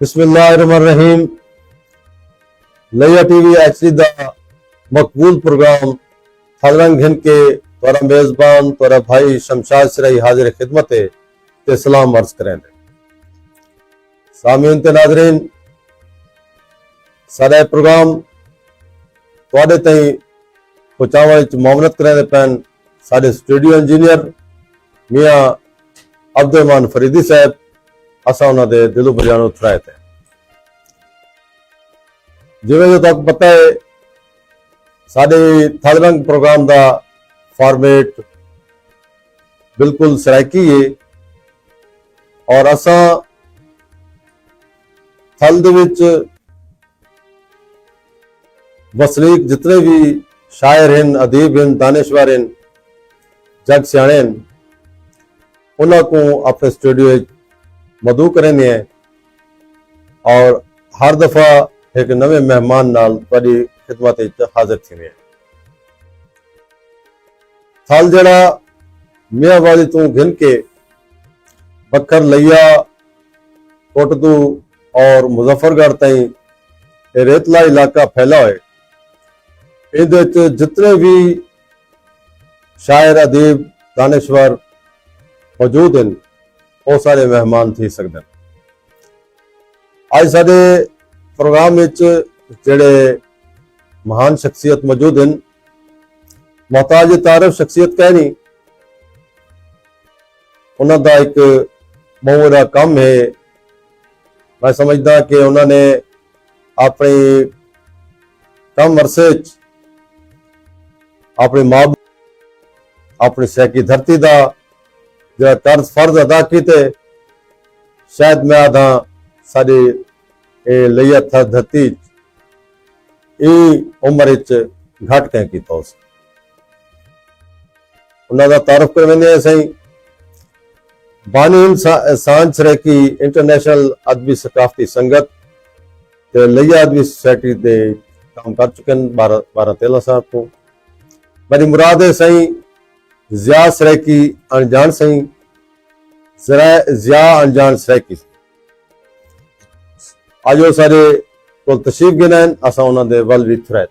बिस्मिल्लाहिर्रहमानिर्रहीम। लिया TV HD दा मकबूल प्रोग्राम थालरंग घिन के तोरा मेजबान तोरा भाई शमशाद सिराई हाजिर खिदमत ते सलाम अर्ज करें। सामीन ते नाजरीन, सारे प्रोग्राम थोड़े तई पहुंचाने च मुआवनत करें पैन सारे स्टूडियो इंजीनियर मियाँ अब्दुल फरीदी साहब, असा उन्होंने दिलों बजानो उतराए थे। जिवें जो तक पता है साडे थालरंग प्रोग्राम का फॉर्मेट बिल्कुल सरायकी है और असा थल दे विच वसनीक जितने भी शायर हैं, अदीब हैं, दानिशवर हैं, जग सियाणे हैं, उन्होंने को अपने स्टूडियो मदू करेंगे हैं और हर दफा एक नवे मेहमान नाल तुहाडी खिदमत हाजिर थी है। थल जड़ा मियांवाली तू घिन के बखर लिया कोटदू और मुजफ्फरगढ़ तई रेतला इलाका फैला है। इहदे जितने भी शायर, अदीब, दानिशवर मौजूद हैं वो सारे मेहमान थी सकते हैं। आज साडे प्रोग्राम जेड़े महान शख्सियत मौजूद हैं, मोहताज तारफ शख्सियत कह नहीं, उन्होंने एक बहुत बड़ा काम है। मैं समझदा कि उन्होंने अपनी कम अरसे अपनी मां अपनी सैकी धरती का जो कर्ज फर्ज अदा किए, शायद मैं आदा साड़ी लिया था धरती उम्र घट कह किया। उन्होंने तारुफ करवाने सही बानी सांझ सरायकी इंटरनेशनल अदबी सकाफती संगत ते लिया अदबी सोसाइटी के काम कर चुके हैं 12-13 साल को। मेरी मुराद है सही जिया सरायकी अनजान सही जिया अनजान सरायकी आज वो सारे को तशरीफ गिनान, असा उन्होंने वल भी थुराए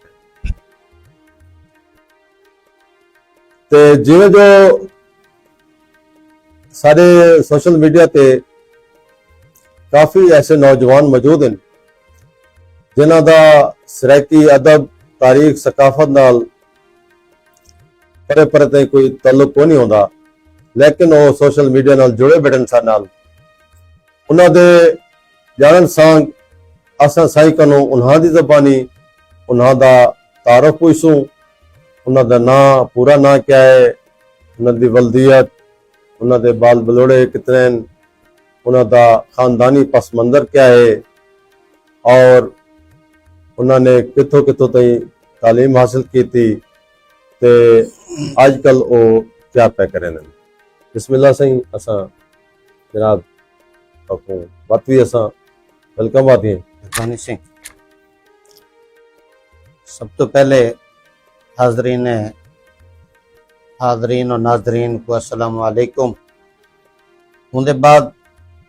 ते जिवें जो सारे सोशल मीडिया ते काफ़ी ऐसे नौजवान मौजूद हैं जिन्हों का सरायकी अदब, तारीख, सकाफत नाल परे परे तक कोई ताल्लुक को नहीं होता, लेकिन वो सोशल मीडिया नाल जुड़े बैठन सारे नाल उन्होंने जानन सांग असा साई कनो उन्होंने ज़बानी उन्होंने तारुफ पूछूं, उन्होंने ना पूरा ना क्या है, उन्होंने वल्दियत, उन्होंने बाल बलोड़े कितने हैं, उन्होंने खानदानी पस मंजर क्या है और उन्होंने कितों कितों तई तालीम हासिल की थी ते आजकल वो क्या पे करें। बिस्मिल्लाह सही असा जनाब बात भी असा वेलकम बात है। सिंह सब तो पहले हाजरीन और नाजरीन को अस्सलाम वालेकुम। उनके बाद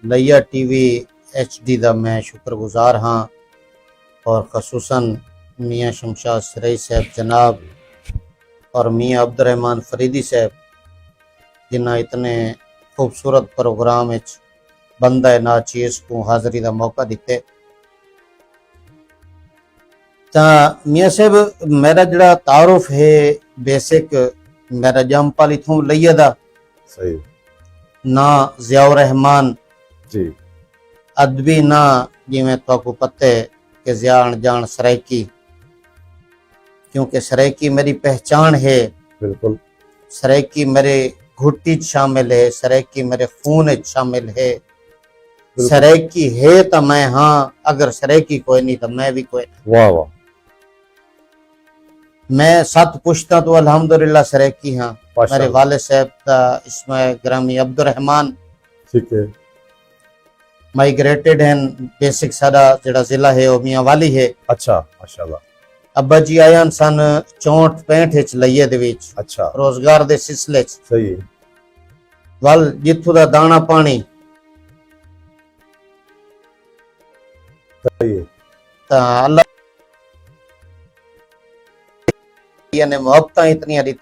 लिया टीवी एचडी का मैं शुक्रगुजार हाँ और खसूसन मियाँ शमशाद सिराई साहब जनाब और मियाँ अब्दुल फरीदी साहब जिन्हें इतने खूबसूरत प्रोग्राम बंदा नाचीज को हाज़री का मौका दिते। मियाँ साहब मेरा जड़ा तारुफ है बेसिक मेरा जमपाली थू लिया दा सही ना जियाउर रहमान जी अदबी ना जिमें तो पता है कि जिया अनजान सरायकी, क्योंकि सरायकी मेरी पहचान है। बिल्कुल सरायकी मेरे घुट्टी शामिल है, सरायकी मेरे खून शामिल है। सरायकी है तो मैं हाँ, अगर सरायकी कोई नहीं तो मैं भी कोई नहीं। वाह वाह, मैं 7 पुश्ता तो अल्हम्दुलिल्लाह सरायकी हाँ। मेरे वाले साहब का इसमें ग्रामी अब्दुल रहमान, ठीक है, माइग्रेटेड हैं। बेसिक सारा जड़ा जिला है वो मियांवाली है। अच्छा माशाल्लाह। अब्बा जी आया सन 64-65 लिये दे विच, अच्छा रोजगार दे सिलसिले सही वल जिथों दा दाना पानी तो अल्लाह ने मोहब्बत इतनी दी,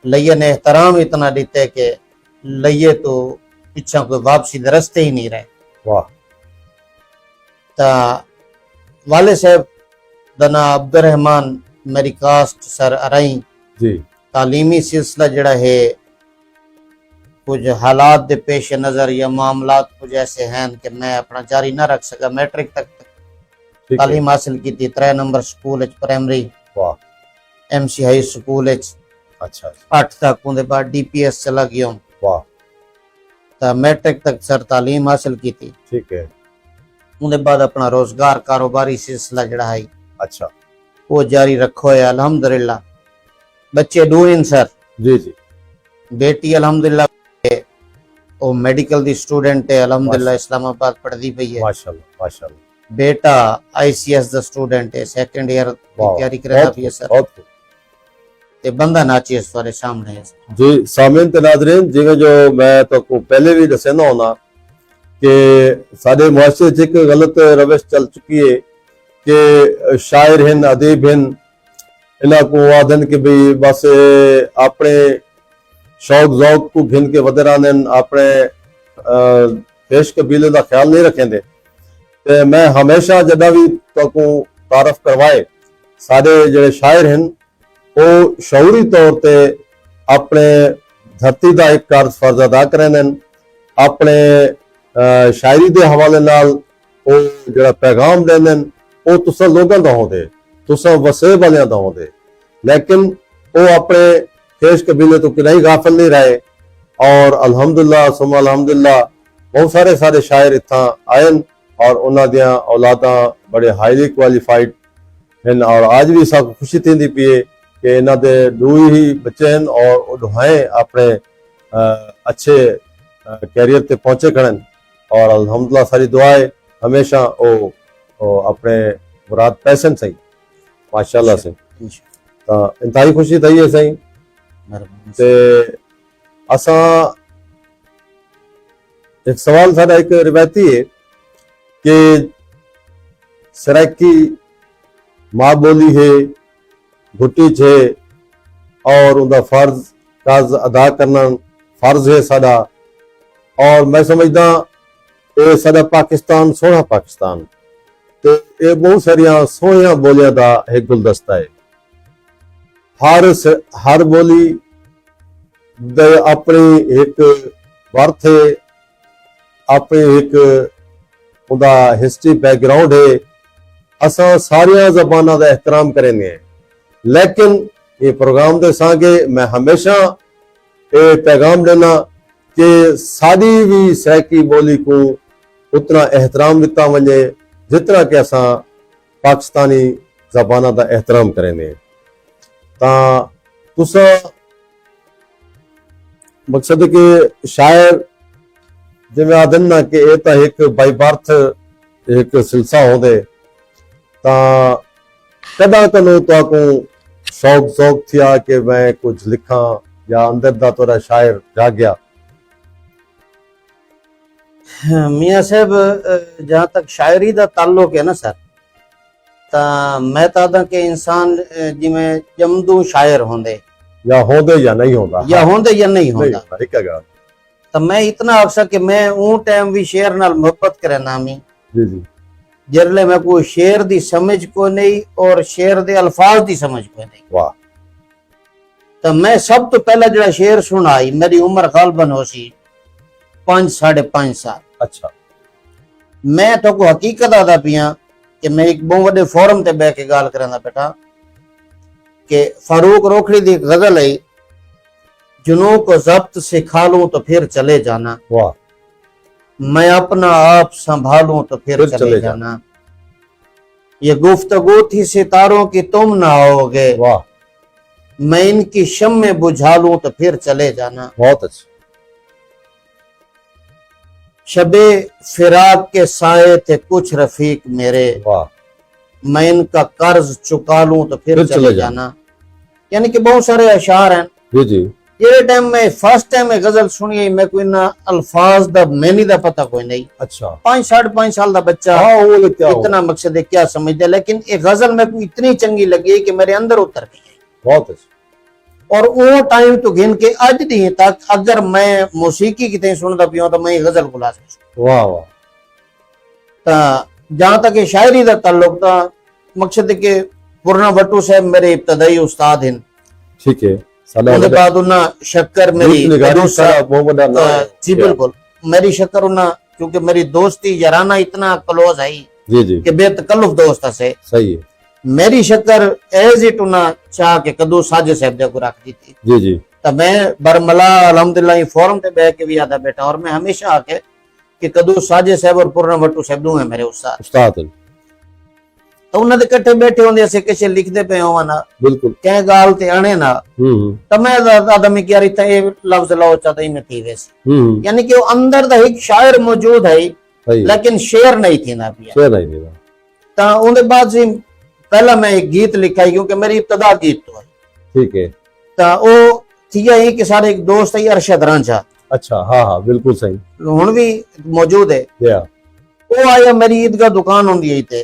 लइये ने एहतराम इतना दिते कि लइये तो पिछा कोई वापसी दे रस्ते ही नहीं रहे। वाह। ता वाले साहब दना अब्दुर्रहमान मेरी कास्ट सर अरई जी तालीमी सिलसिला जड़ा है कुछ हालात दे पेश नजर या मामलात कुछ ऐसे हैं कि मैं अपना जारी ना रख सका। मैट्रिक तक ठीक है। तालीम हासिल की थी 3 नंबर स्कूल प्राइमरी, वाह। MC हाई स्कूल अच्छा 8 तक, उनके बाद DPS चला गया। वाह। तो मैट्रिक तक सर तालीम हासिल की थी। ठीक है। उनके बाद अपना रोजगार कारोबारी सिलसिला जड़ा है अच्छा वो जारी रखो है अल्हम्दुलिल्लाह। बच्चे 2 हैं सर, जी जी। बेटी अल्हम्दुलिल्लाह वो मेडिकल दी स्टूडेंट है अल्हम्दुलिल्लाह, इस्लामाबाद पढ़ती पई है। माशाल्लाह माशाल्लाह। बेटा ICS दा स्टूडेंट है, 2nd ईयर की वाह, तैयारी करता भी है सर। बहुत खूब। ते बंदा नाची इस वाले सामने है सर। जी सामिन ते नाज़रीन, जिवें जो मैं तो को पहले भी दसेंदा होना कि साडे मुआशरे च एक गलत रविश चल चुकी है कि शायर हैं, अदीब हैं, इन्हां को आदन कि भाई बस अपने शौक ज़ौक को घिन के वधे रहंदे, अपने पेश कबीले का ख्याल नहीं रखेंदे। ते मैं हमेशा जदा भी तो को तारफ करवाए साडे जेड़े शायर हैं वो शऊरी तौर पे अपने धरती का एक कार्य फर्ज अदा करेंदे, अपने शायरी के हवाले नाल वो जो पैगाम देंदे वो तुसां लोगों का होंदे, तुसां वसे वालियां दा होंदे, लेकिन वो अपने देश कबीले तो कहीं गाफिल नहीं रहे। और अल्हम्दुलिल्लाह सुम्मा अल्हम्दुलिल्लाह बहुत सारे शायर इत्थां आए और उन्हां दियां औलादां बड़े हाईली क्वालिफाइड हैं और आज भी सब खुशी थी पी है कि इन्हां दे 2 ही बच्चे हैं और वो दुहाएं अपने अच्छे कैरियर ते पहुंचे खड़न और अल्हम्दुलिल्लाह सारी दुआएं हमेशा वो अपने मुराद पैसन सही माशाल्लाह से। तो इंतहाई खुशी थी है सही। ते असां एक सवाल साडा एक रिवायती है कि सराइकी माँ बोली है, घुटी है और उनका फर्ज काज अदा करना फर्ज है साडा। और मैं समझदा ये साडा पाकिस्तान सोहना पाकिस्तान तो ये बहुत सारिया सोहनिया बोलियां का एक गुलदस्ता है। हर बोली दे अपनी एक वर्थ है, अपनी एक उदा हिस्ट्री बैकग्राउंड है। असा सारिया जबाना का एहतराम करेंगे, लेकिन ये प्रोग्राम दे संगे मैं हमेशा ये पैगाम देना कि साड़ी भी सैकी बोली को उतना एहतराम दिता वजे जितना कि असा पाकिस्तानी जबाना का एहतराम करेंगे। तुसा मकसद कि शायर जिमें आदन ना कि ये तो एक बाई बर्थ एक सिलसा होंदे कदा कनो तो को शौक थिया कि मैं कुछ लिखा या अंदर दा तोरा शायर जागया? मियाँ साहब जहाँ तक शायरी का ताल्लुक है ना सर, तो मैं तो कि इंसान जिमें जमदू शायर होंदे या होंदे या नहीं होंदा, या होंदे या नहीं होंदा। ठीक है गल। तो मैं इतना अक्सर कि मैं ऊ टाइम भी शेर नाल मोहब्बत करे नामी जी जी जरले मैं कोई शेर दी समझ को नहीं और शेर दे अल्फाज दी समझ को नहीं। वाह। तो मैं सब तो पहला जो शेर सुनाई मेरी उम्र गालबन हो सी 5 साढ़े 5 साल। अच्छा। मैं तो को हकीकत आदा पिया कि मैं एक बहुत बड़े फोरम ते बैठ के गाल करना बेटा कि फारूक रोखड़ी दी गजल है, जुनून को जब्त सिखा लूं तो फिर चले जाना, वाह। मैं अपना आप संभालूं तो फिर चले जाना, ये गुफ्तगू थी सितारों की तुम ना आओगे, वाह। मैं इनकी शम्मे बुझा लूं तो फिर चले जाना, बहुत अच्छा। शबे फिराक के साए थे कुछ रफीक मेरे, वाह। मैं इनका कर्ज चुका लूं तो फिर चले जाना। यानी कि बहुत सारे अशार हैं जी जी ਜਿਹੜੇ ਟਾਈਮ ਮੈਂ ਫਸਟ ਟਾਈਮ ਇਹ ਗਜ਼ਲ ਸੁਣੀ ਮੈਂ ਕੋਈ ਨਾ अल्फाज ਦਾ मैनी ਦਾ पता कोई नहीं। अच्छा 5-5.5 साल ਦਾ ਬੱਚਾ हाँ वो ले क्या इतना मकसद है क्या समझते, लेकिन ये गजल मेरे को इतनी चंगी लगी कि मेरे अंदर उतर गई है। बहुत अच्छा। और वो टाइम तो गिन के अज दी तक अगर मैं मौसीकी कितने सुनता पिया तो मैं ये गजल को लाजमी वाह वाह। ता जहां तक ये शायरी का ताल्लुक था, मकसद है कि पुरना भट्टू साहब मेरे इब्तदाई उस्ताद हैं। ठीक है। उसके बाद उन्ना शक्कर मेरी जी बिल्कुल मेरी शक्कर उन्ना, क्योंकि मेरी दोस्ती याराना इतना क्लोज आई जी जी कि बेतकल्लुफ दोस्त से सही है। मेरी शक्कर एज इट उन्ना चाह के कदू साजे साहब दे को रख दी थी। जी जी तो मैं बरमला अल्हम्दुलिल्लाह फोरम पे बैठ के भी आता बैठा, और मैं हमेशा आके कि कदू साजे साहब और पुरना भट्टू साहब दू है मेरे उस्ताद हैं। तो उन्होंने इकट्ठे बैठे होंगे ऐसे किसे लिखते पे हो ना बिल्कुल क्या गाल ते आने ना। तो मैं आदमी क्या रही था ये लफ्ज लाओ चाहता ही मैं थी वैसे, यानी कि वो अंदर दा एक शायर मौजूद है लेकिन शेर नहीं थी ना पिया। शेर नहीं थी। तो उनके बाद से पहला मैं एक गीत लिखा है क्योंकि मेरी इब्तदा गीत तो है। ठीक है। तो वो थी यही कि सारे एक दोस्त है अरशद रांझा। अच्छा हाँ हाँ बिल्कुल सही। हुण भी मौजूद है। वो आया मेरी ईदगाह दुकान होंदी है थे,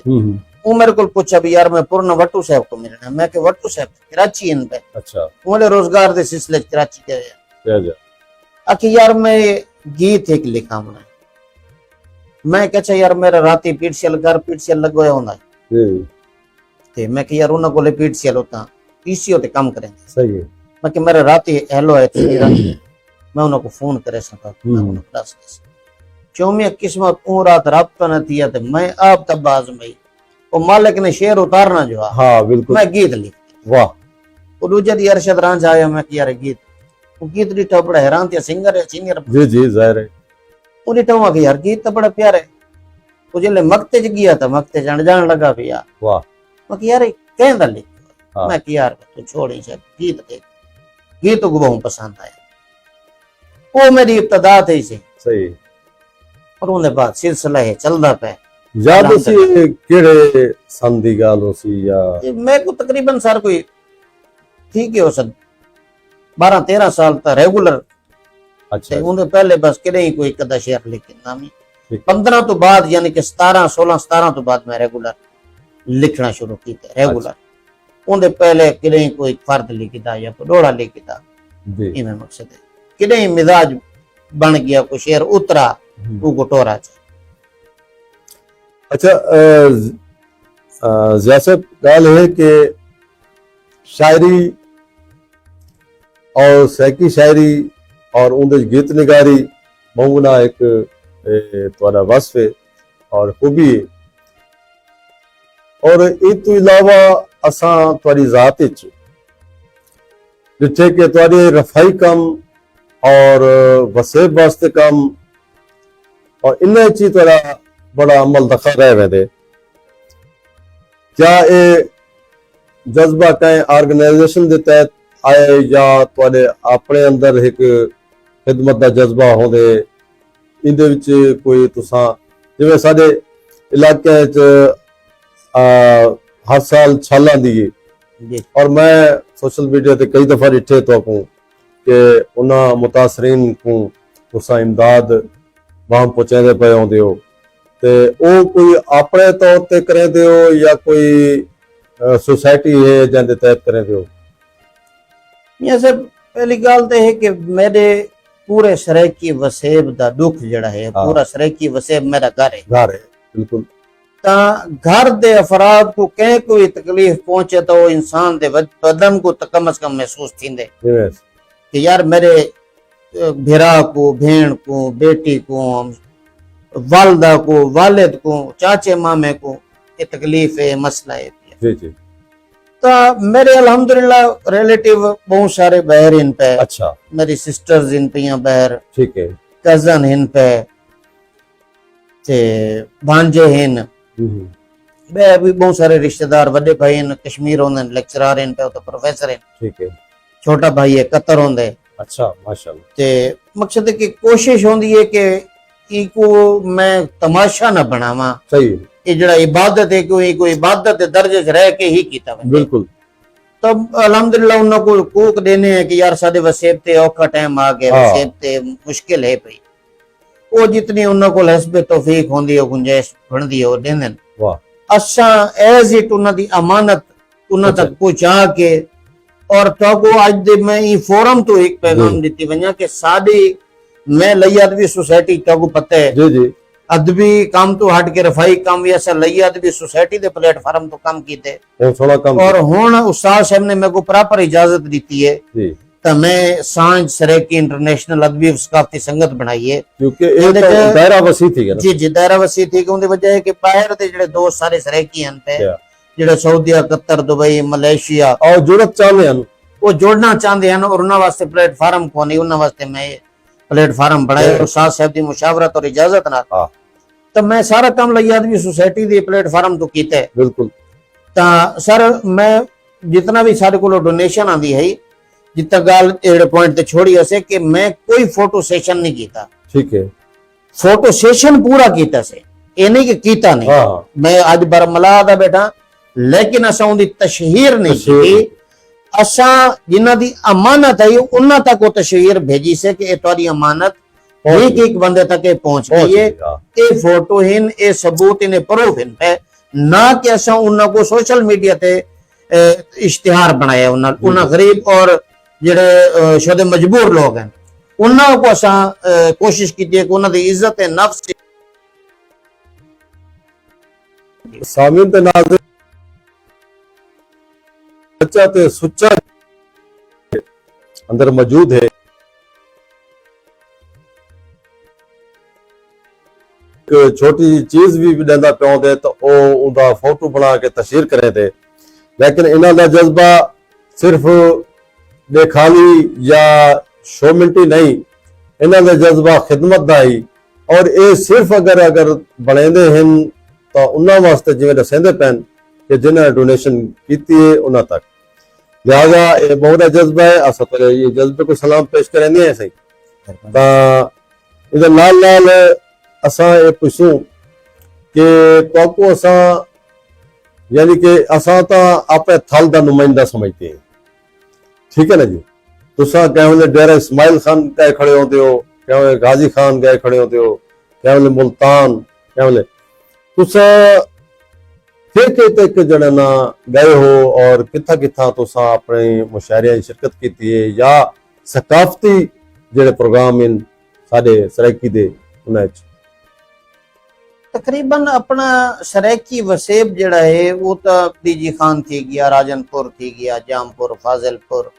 वो मेरे को पूछा भी यार मैं पुरना भट्टू साहब को मिलना। मैं के भट्टू साहब कराची इन पे। अच्छा बोले रोजगार दे सिलसिले कराची के आखिर यार मैं गीत एक लिखा मैं कहा यार मेरा राती पीटसीएल घर पीटसीएल लगवाया होना ते मैं कि यार उन्हां कोले पीटसीएल होता पीसीओ ते काम करेंगे सही है। मैं कि मेरा राती हेलो है मैं उन्हां को फोन करे सका मैं उन्हां क्लास चौमिया किस्मत ऊ रात राब्ता न थिया ते मैं आप तबाज में वो मालिक ने शेर उतारना जो हाँ बिल्कुल मैं गीत लिख वाह। वो दूजा दी अरशद रांझा आया मैं कि यार गीत वो गीत लिखा बड़ा हैरान थिया सिंगर है सीनियर जी जी जाहिर है। वो लिखा कि यार गीत तो बड़ा प्यारा है। वो जले मक्ते च गया था मक्ते जान लगा भी यार वाह। मैं कि यार कहंदा लिख हाँ। मैं कि यार तू छोड़ ही सब गीत देख गीत को बहुत पसंद आया। वो मेरी इब्तदा थी सही। और उनके बाद सिलसिला है चलदा पे याद सी केड़े सन दी गाल होसी या मैं को तकरीबन सर कोई ठीक है हो सद 12-13 साल तक रेगुलर। अच्छा उनके पहले बस केड़े ही कोई कदा शेर लिखे नामी 15 तो बाद यानी कि 17 तो बाद मैं रेगुलर लिखना शुरू किया रेगुलर। अच्छा। उनके पहले केड़े ही कोई फर्द लिखता या डोड़ा लिखता जी मैं मकसद है केड़े ही मिजाज बन गया कोई शेर उतरा वो गोटोरा। अच्छा जैसे गाल है कि शायरी और सैकी शायरी और उनके गीत निगारी बहुना एक तुम्हारा वस्फ है और खूबी है। और इस तो इलावा असा तुम्हारी जात जिथे कि तुम्हारे रफाई कम और वसेब वास्ते कम और इन चीज थोड़ा बड़ा अमल दखा रहे वे। क्या ये जज्बा कहीं ऑर्गेनाइजेशन के तहत आए या तुहाडे अपने अंदर एक खिदमत का जज्बा होंदे इंदे विच कोई तुसा जिवें साडे इलाके हर साल छालां दी और मैं सोशल मीडिया ते कई दफा डिठे तो कि उन्हां मुतासरीन को तुसा इमदाद वहां पहुंचाते पे आउंदे हो ते ओ कोई अपने तौर ते करेंदे हो या कोई सोसाइटी है जिंदे तहत करेंदे हो? जैसे पहली गल तो है कि मेरे पूरे सरायकी वसेब दा दुख जड़ा है पूरा सरायकी वसेब मेरा घर है बिल्कुल। ता घर दे अफराद को कहीं कोई तकलीफ पहुंचे तो वो इंसान दे बदन को कम अज कम महसूस थींदे कि यार मेरे भिरा को भेण को बेटी को वालदा को वालिद को चाचे मामे को ये तकलीफ है मसला है जी जी। तो मेरे अल्हम्दुलिल्लाह रिलेटिव बहुत सारे बहर इन पे। अच्छा मेरी सिस्टर्स इन पे बहर ठीक है कजन इन पे ते भांजे हैं भी बहुत सारे रिश्तेदार बड़े भाई इन कश्मीर होंदे लेक्चरर इन पे तो प्रोफेसर हैं ठीक है छोटा भाई है कतर होंदे। अच्छा माशाल्लाह ते मकसद है कि कोशिश होंदी है कि इको मैं तमाशा ना बनावा सही ये जड़ा इबादत है कोई इबादत दे दर्जे च रह के ही कीता बिल्कुल। तो अल्हम्दुलिल्लाह उनको कूक देने हैं कि यार साडे वसेब ते औखा टाइम आ गया, हाँ। वसेब ते मुश्किल है पई, वो जितनी उनको हस्बे तौफीक होंदी है गुंजाइश बनदी है वो देंदे ने। वाह असा एज इट उन्हां दी अमानत उन्हां अच्छा। तक पहुंचा के और तो आज दे मैं ई फोरम तो एक पैगाम जी। दिती वन्या कि साडी मैं लई अदबी सोसाइटी तो पता है जी जी अदबी काम तो हट के रफाई काम भी ऐसा लई अदबी सोसाइटी दे प्लेटफार्म तो काम कीते बहुत सोहना काम और हुण उस्ताद साहब ने मेरे को प्रॉपर इजाजत दी है जी तो मैं सांझ सरेकी इंटरनेशनल अदबी सकाफती संगत बनाई है क्योंकि ये ਉਹਦੇ तो ਚ- दायरा वसी थी ना जी जी दायरा वसी थी कि उनकी वजह है कि बाहर दे ਜਿਹੜੇ दोस्त सारे सरेकी हैं पे क्या? ਜਿਹੜੇ सऊदीया कतर दुबई मलेशिया और जरूरत चाहते हैं वो जोड़ना चाहते हैं और उन्होंने वास्ते प्लेटफार्म को नहीं उन्होंने वास्ते मैं प्लेटफार्म बनाए और साथ साहब की मुशावरत और इजाजत ना हाँ। तो मैं सारा काम लई आदमी सोसाइटी दे प्लेटफार्म तो कीता है बिल्कुल ता सर मैं जितना भी सारे को डोनेशन आंदी है जितना गाल एड़े पॉइंट ते छोड़ी हसे कि मैं कोई फोटो सेशन नहीं कीता ठीक है फोटो सेशन पूरा कीता से ये नहीं कि कीता नहीं हाँ हाँ मैं आज बरमला दा बैठा लेकिन असा उनकी तशहीर नहीं तशहीर। की असा जिन्हां दी अमानत है उन्हां तक वो तशहीर भेजी से कि ये तुम्हारी अमानत पहुंच एक एक बंदे तक ये पहुंच गई है हाँ। ये फोटो हिन ये सबूत इन्हें प्रूफ हिन पे ना कि असा उन्हां को सोशल मीडिया ते इश्तिहार बनाया उन्हां गरीब और जेड़े शुदे मजबूर लोग हैं उन्हां को असा कोशिश की कि उन्हां दी इज्जत है नफ्स सामिन ते नाज़िर सच्चा ते सुच्चा अंदर मौजूद है एक छोटी चीज भी देंदा पिया दे तो ओ उदा फोटो बना के तशहीर करे थे लेकिन इन्हां दा जज्बा सिर्फ दिखावी या शोमिलटी नहीं इन्हां दा जज्बा खिदमत दा ही और ये सिर्फ अगर बनेंदे हैं तो उन्हां वास्ते जिवें दसेंदे पैन कि जिन्हें डोनेशन की है उन्हां तक लिहाजा ये बहुत जज्बा है अस तो ये जज्बे को सलाम पेश करेंगे हैं सही तो नाल नाल असा ये पूछूं कि तो असा यानी कि असा तो अपने थल का नुमाइंदा समझते हैं ठीक है ना जी तुसा क्या डेरा इस्माइल खान गए खड़े होते हो क्या गाजी खान गए खड़े होते हो क्या मुल्तान क्या तुसा के जड़े ना गए हो और किथा किथा तुसा अपने मुशायरे शिरकत की है या सकाफती जेड़े प्रोग्राम इन साडे सराइकी दे उन्हें तकरीबन अपना सरेकी वसेब जड़ा है वो तो डीजी खान थी गया राजनपुर थी गया जामपुर फाजिलपुर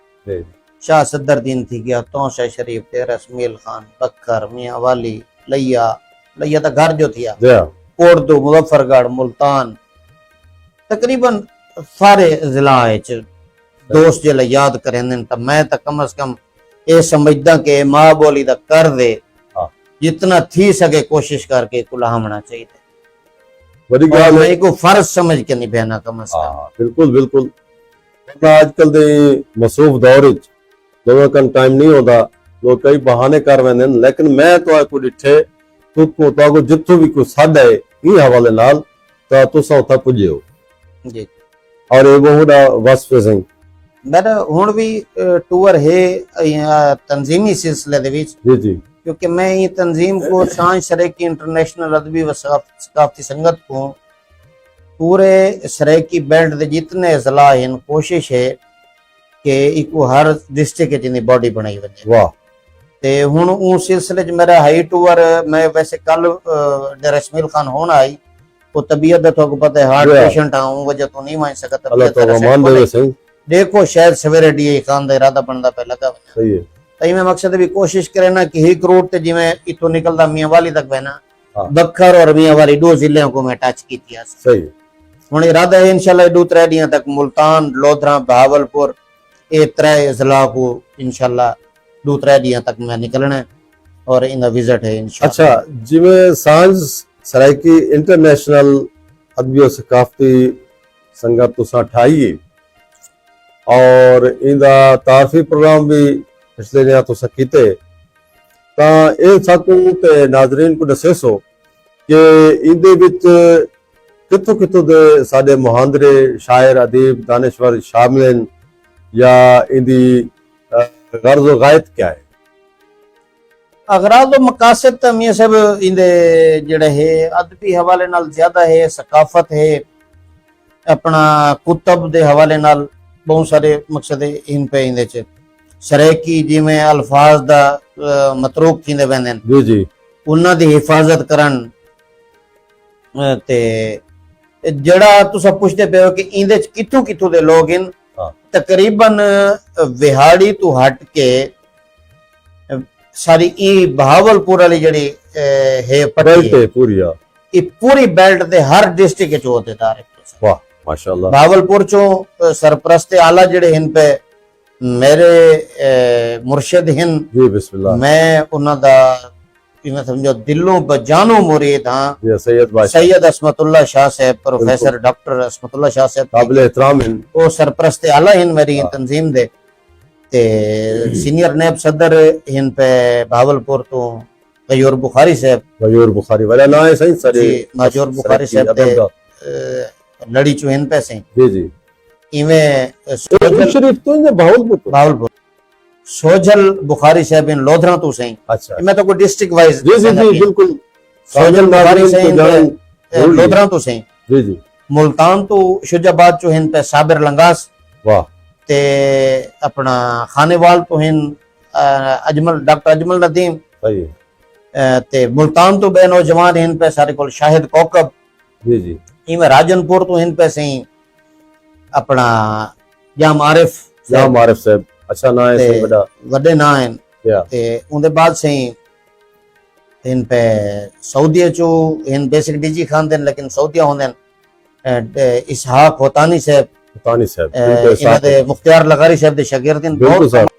शाह सदरुद्दीन थी गया तौशा शरीफ तेरा इसमाइल खान बकर मियां वाली लैया लैया तो घर जो थी कोटदू मुजफ्फरगढ़ मुल्तान तकरीबन सारे जिला दोस्त जो याद करें तो मैं तो कम से कम ये समझदा कि माँ बोली का कर दे जितना थी सके कोशिश करके कुलामना चाहिए बड़ी गल है को फर्ज समझ के नहीं बहना कम से कम बिल्कुल बिल्कुल आजकल दे मसरूफ दौर लोगों का टाइम नहीं होता लोग कई बहाने कर वेंदे लेकिन मैं तो को डिठे तो जिथों भी कोई साडा है ई हवाले नाल तो तुसा उथा पुजे हो जी और ये बहुड़ा वस्फ सही मेरा हुण भी टूर है तंजीमी सिलसिले दे विच जी जी क्योंकि मैं ये तंजीम को सांझ सरेकी इंटरनेशनल अदबी व सकाफती संगत को पूरे सरेकी बेल्ट दे जितने अजला हैं कोशिश है कि इको हर डिस्ट्रिक्ट च बॉडी बनाई वने वाह ते हुण उस सिलसिले च मेरा हाई टूर मैं वैसे कल डेरा इसमाइल खान होना आई वो तबीयत दा तो पता है हार्ट पेशेंट हूं वजह तो नहीं मान सका अल्लाह तो रहमान दे सही देखो शायद सवेरे डी खान दा इरादा बनदा पे लगा सही है तई में मकसद भी कोशिश करे ना कि एक रोड ते जिवें इथों निकलदा मियां वाली तक बहना हाँ। बखर और मियां वाली दो जिले को मैं टच की सही हुण इरादा है इंशाल्लाह दो त्रै दिन तक मुल्तान लोधरा बहावलपुर ये त्रै जिला को इंशाल्लाह दो त्रै दिन तक मैं निकलना है और इनका विजिट है इंशाल्लाह अच्छा जिवें सांझ सराइकी इंटरनेशनल अदबी और सकाफती संगत तुसा ठाई और इंदा तारफी प्रोग्राम भी पिछले दिन तुसा कीते ता ए साकू ते नाजरीन को दसेसो कि इंदे विच कितों कितों दे साडे मुहांदरे शायर अदीब दानिशवर शामिल हैं या इंदी गर्ज व गायत क्या है? अगराज मकासद तो मियां सब इंदे जेड़े है अदबी हवाले नाल ज्यादा है, सकाफत है, अपना कुतब दे हवाले नाल बहुत सारे मकसद इन पे इंदे च शरैकी जिमें अल्फाज दा मतरूक थींदे वेंदे जी जी उन्हां दी हिफाजत करन ते जड़ा तुसा पुछदे पे हो कि इंदे च कित्थों कित्थों दे लोग इन हाँ। तकरीबन विहाड़ी तो हट के सारी ई बहावलपुर वाली जड़ी है बेल्ट पट्टी है पूरी हाँ। ये पूरी बेल्ट दे हर डिस्ट्रिक्ट च होतेदार है। वाह माशाल्लाह। बहावलपुर चो सरप्रस्त आला जड़े हिन पे मेरे मुर्शिद हिन, जी बिस्मिल्लाह। मैं उन्हां दा इवें समझो दिलों बजानो मुरीद हां। ये सैयद बादशाह सैयद असमतुल्लाह शाह साहब, प्रोफेसर डॉक्टर असमतुल्लाह शाह साहब काबिल एहतराम इन। वो सरप्रस्त आला हिन मेरी हाँ। तंजीम दे ते सीनियर नैब सदर हिन पे बहावलपुर तो गयूर बुखारी साहब मयूर बुखारी वाला ना है सही सारे जी, मयूर बुखारी साहब अदब दा। लड़ी चो हिन पे से जी जी इवें तो शरीफ तो इन्हें बहावलपुर तो। बहावलपुर सोजल बुखारी साहब इन लोधरा तो सही अच्छा मैं तो कोई डिस्ट्रिक्ट वाइज जी जी जी बिल्कुल। सोजल बुखारी नाज़रीन से को जान जरूरी है। लोधरा तो सही जी जी मुल्तान तो शुजाबाद चो हिन पे साबिर लंगास वाह ते अपना खानेवाल तो हिन अजमल डॉक्टर अजमल नदीम सही है। ते मुल्तान तो बे नौजवान हिन पे सारे कोल शाहिद कौकब जी जी इवें राजनपुर तो हिन पे सही अपना जाम आरिफ या मारिफ साहब अच्छा ना है ते सही बड़ा वड्डे ना हैं या ते उनदे बाद सही हिन पे सऊदीया चो हिन बेसिक डीजी खान देन लेकिन सऊदीया होंदे इसहाक होतानी साहब तानी साहब इन्हां दे मुख्तियार लगारी साहब दे शागिर्द इन बिल्कुल साहब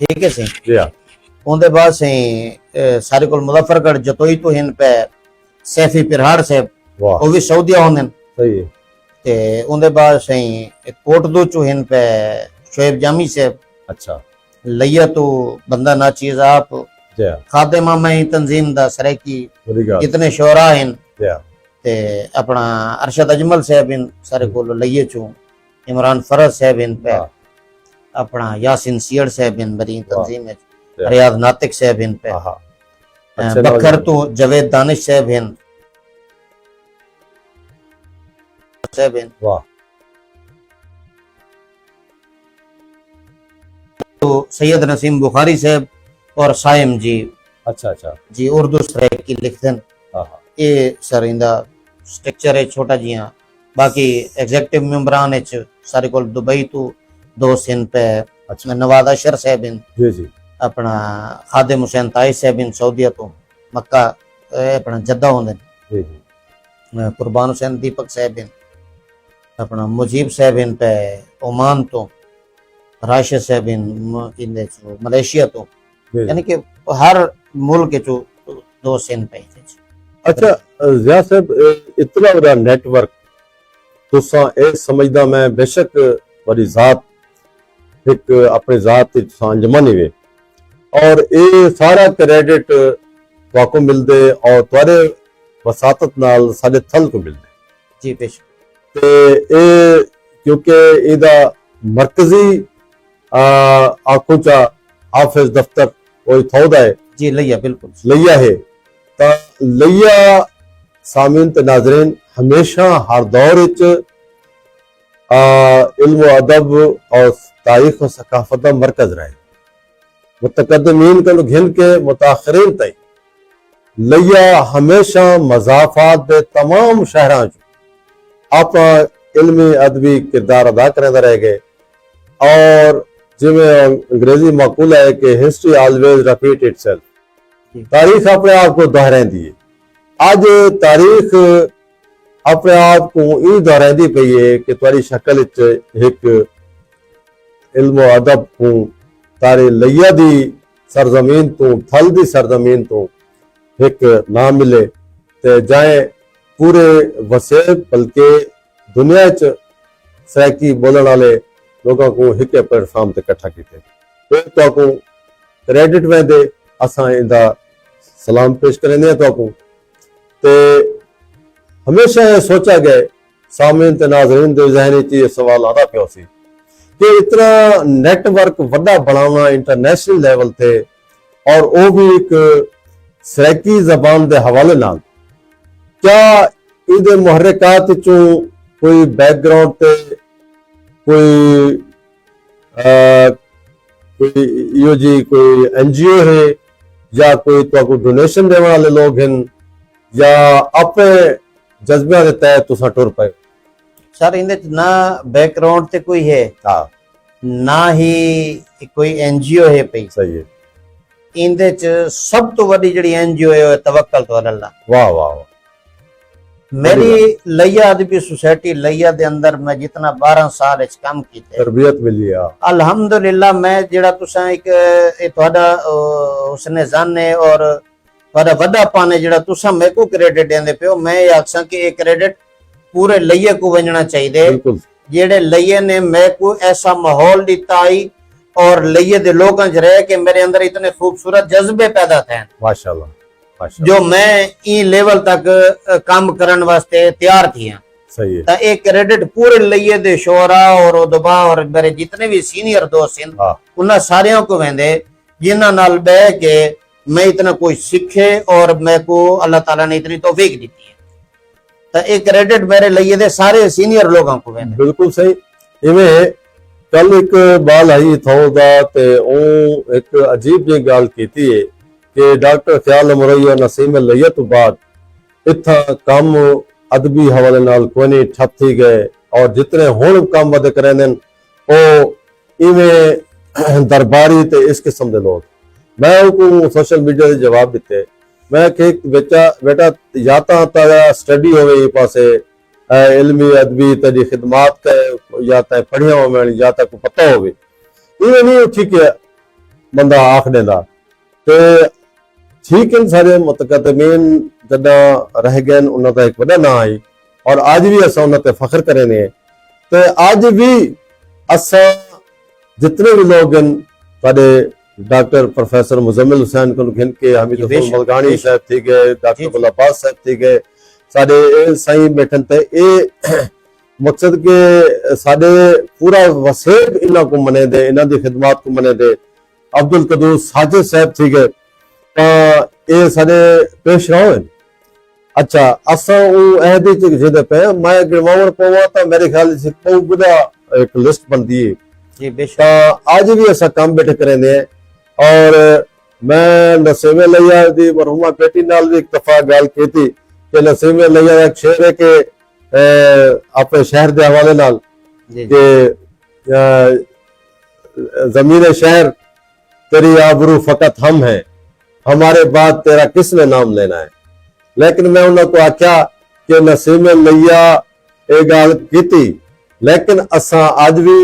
ठीक है सही जी हाँ उनदे बाद सही सारे कोल मुजफ्फरगढ़ जतोई तो हिन पे सैफी पिरहाड़ साहब वाह वो भी सऊदीया होंदे सही है। ते उनदे बाद सही कोटदो चो हिन पे शोएब जामी साहब अच्छा लैया तो बंदा ना चीज आप जी हाँ खादे मामा ही तंजीम दा सराकी बड़ी गाल कितने शोरा हैं जी हाँ ते अपना अरशद अजमल साहब इन सारे को लइये चो इमरान फरज साहब इन पे हाँ। अपना यासिन सियर साहब इन बरी तंजीम में वाह। रियाज नातिक साहब इन पे हाँ हाँ अच्छे बकर नौजवान। तो जवेद दानिश साहब इन वाह तो सैयद नसीम बुखारी साहब और साइम जी अच्छा अच्छा जी उर्दू सराकी लिखते हैं हाँ हाँ ये सर इंदा स्ट्रक्चर है छोटा जिया बाकी एग्जेक्टिव मेंबरान है सारे को दुबई तो दोस्त इन पे अच्छा नवाज अशर साहब इन जी जी अपना खादिम हुसैन ताई साहब इन सऊदीया तो मक्का अपना जद्दा होंदे जी जी कुर्बान हुसैन दीपक साहब इन अपना मुजीब साहब इन पे ओमान तो राशिद साहब इन मलेशिया तो जी जी। यानी कि हर मुल्क चो दोस्त इन पे अच्छा जिया साहब इतना बड़ा नेटवर्क तुसा ए समझदा मैं बेशक बड़ी जात एक अपने जात तुसा अंजमन ही वे और ये सारा क्रेडिट वाको मिलदे और तुआरे वसातत नाल साडे थल को मिलदे जी पेश ते ए क्योंकि इदा मरकजी आखो चा ऑफिस दफ्तर वो थोड़ा है जी लैया बिल्कुल लैया है ता लैया सामीन ते नाजरीन हमेशा हर दौर विच इल्म अदब और तारीख और सकाफत का मरकज रहे मुतकदमीन को घिन के मुताखरीन तई लैया हमेशा मजाफात दे तमाम शहरां आप इल्मी अदबी किरदार अदा करते रह गए और जिमें अंग्रेजी मकूल है कि हिस्ट्री ऑलवेज रिपीट इटसेल्फ तारीख अपने आप को दोहराती है आज तारीख अपने आप को ई दोहराती पई है कि तुम्हारी शक्ल एक इल्म अदब को तारे लैया दी सरजमीन तो थल दी सरजमीन तो एक ना मिले ते जाए पूरे वसे बल्कि दुनिया च सैकी बोलने वाले लोगों को एक प्लेटफॉर्म ते इकट्ठा किते फिर तो को क्रेडिट वेंदे असां इंदा सलाम पेश करेंगे तो को ते हमेशा ये सोचा गया सामीन ते नाज़रीन दे ज़हन च ये सवाल आदा पियो सी कि इतना नेटवर्क वड्डा बनाना इंटरनेशनल लेवल ते और वो भी एक सराइकी जबान दे हवाले नाल, क्या इहदे मुहर्रिकात चों कोई बैकग्राउंड ते कोई कोई इहो जी कोई NGO है या कोई तो डोनेशन देने वाले लोग हैं या अपने जज्बे के तहत तुसा टुर पे? सर इहदे च ना बैकग्राउंड ते कोई है हाँ ना ही कोई NGO है पई। सही है। इहदे च सब तो वड्डी जिहड़ी NGO है वो तवक्कल तो अल्लाह। वाह वाह वाह। मेरी लैया अदबी सोसाइटी लैया दे अंदर मैं जितना 12 साल इच काम कीते तरबियत मिली है। अल्हम्दुलिल्लाह मैं जेड़ा तुसा एक तुहाडा उसने जाने और तुहाडा वड्डा पाने जेड़ा तुसा मेरे को क्रेडिट देंदे पियो, मैं ये आखसां कि ये क्रेडिट पूरे लैये को वंजना चाहिए। बिल्कुल जेड़े लैये ने मेरे को ऐसा माहौल दिता आई और लैये दे लोगों च रह के मेरे अंदर इतने खूबसूरत जज्बे पैदा थे माशाल्लाह माशाल्लाह। जो मैं ई लेवल तक काम करन वास्ते तैयार थी। सही है। तो एक क्रेडिट पूरे लैये दे शोरा और उदबा और मेरे जितने भी सीनियर दोस्त हैं हाँ उन्हें सारियों को वेंदे जिन्हां नाल बह के मैं इतना कोई सीखे और मेरे को अल्लाह ताला ने इतनी तौफीक दी है। तो एक क्रेडिट मेरे लिए दे सारे सीनियर लोगों को वेंदे। बिल्कुल सही। इवें कल एक बाल आई थो दा ते ओ एक अजीब जी गल कीती है कि डॉक्टर ख्याल मुरैया नसीम लैया तो बाद इत्था कम अदबी हवाले नाल कोई नहीं ठप थी गए और जितने हुण काम वध करेंदे ओ इवें दरबारी ते इस किस्म दे लोग। मैं उनको सोशल मीडिया दे जवाब दिते, मैं कि बेटा या तां स्टडी होवे ये पासे इल्मी अदबी तेरी खिदमात के या तां पढ़िया होवे या तां को पता होवे, इवें नहीं ठीक है बंदा आख देंदा। ते ठीक है सारे मुतकदमीन जदा रह गए उन्होंने एक वड्डा ना आई और आज भी असा उन्होंने फख्र करें। तो आज भी असा जितने भी लोग हैं साडे डॉक्टर प्रोफेसर मुजम्मिल हुसैन को घिन के हमीद मलकानी साहब थी गए, डॉक्टर गुल अब्बास साहब थी गए, साडे साईं बैठन ते ए मकसद के साडे पूरा वसेब इन्हां को मने दे, इन्हां दी खिदमत को मने दे। अब्दुल कदूस साजिद साहब थी गए ये सारे पेश रहो। अच्छा असा अहद जिदे पे मैं गिनवावन पवा तो मेरे ख्याल से पूरा एक लिस्ट बनती है जी बेशक। आज भी ऐसा काम बैठे करेंगे और मैं नसीम लैया दी मरहुमा बेटी नाल भी एक दफा गल की थी कि नसीम लैया एक शेर है कि अपने शहर के हवाले नाल कि जमीन शहर तेरी आबरू फकत हम है, हमारे बाद तेरा किसने नाम लेना है। लेकिन मैं उन्होंने आख्या कि नसीम लैया ये गल की लेकिन असा अज भी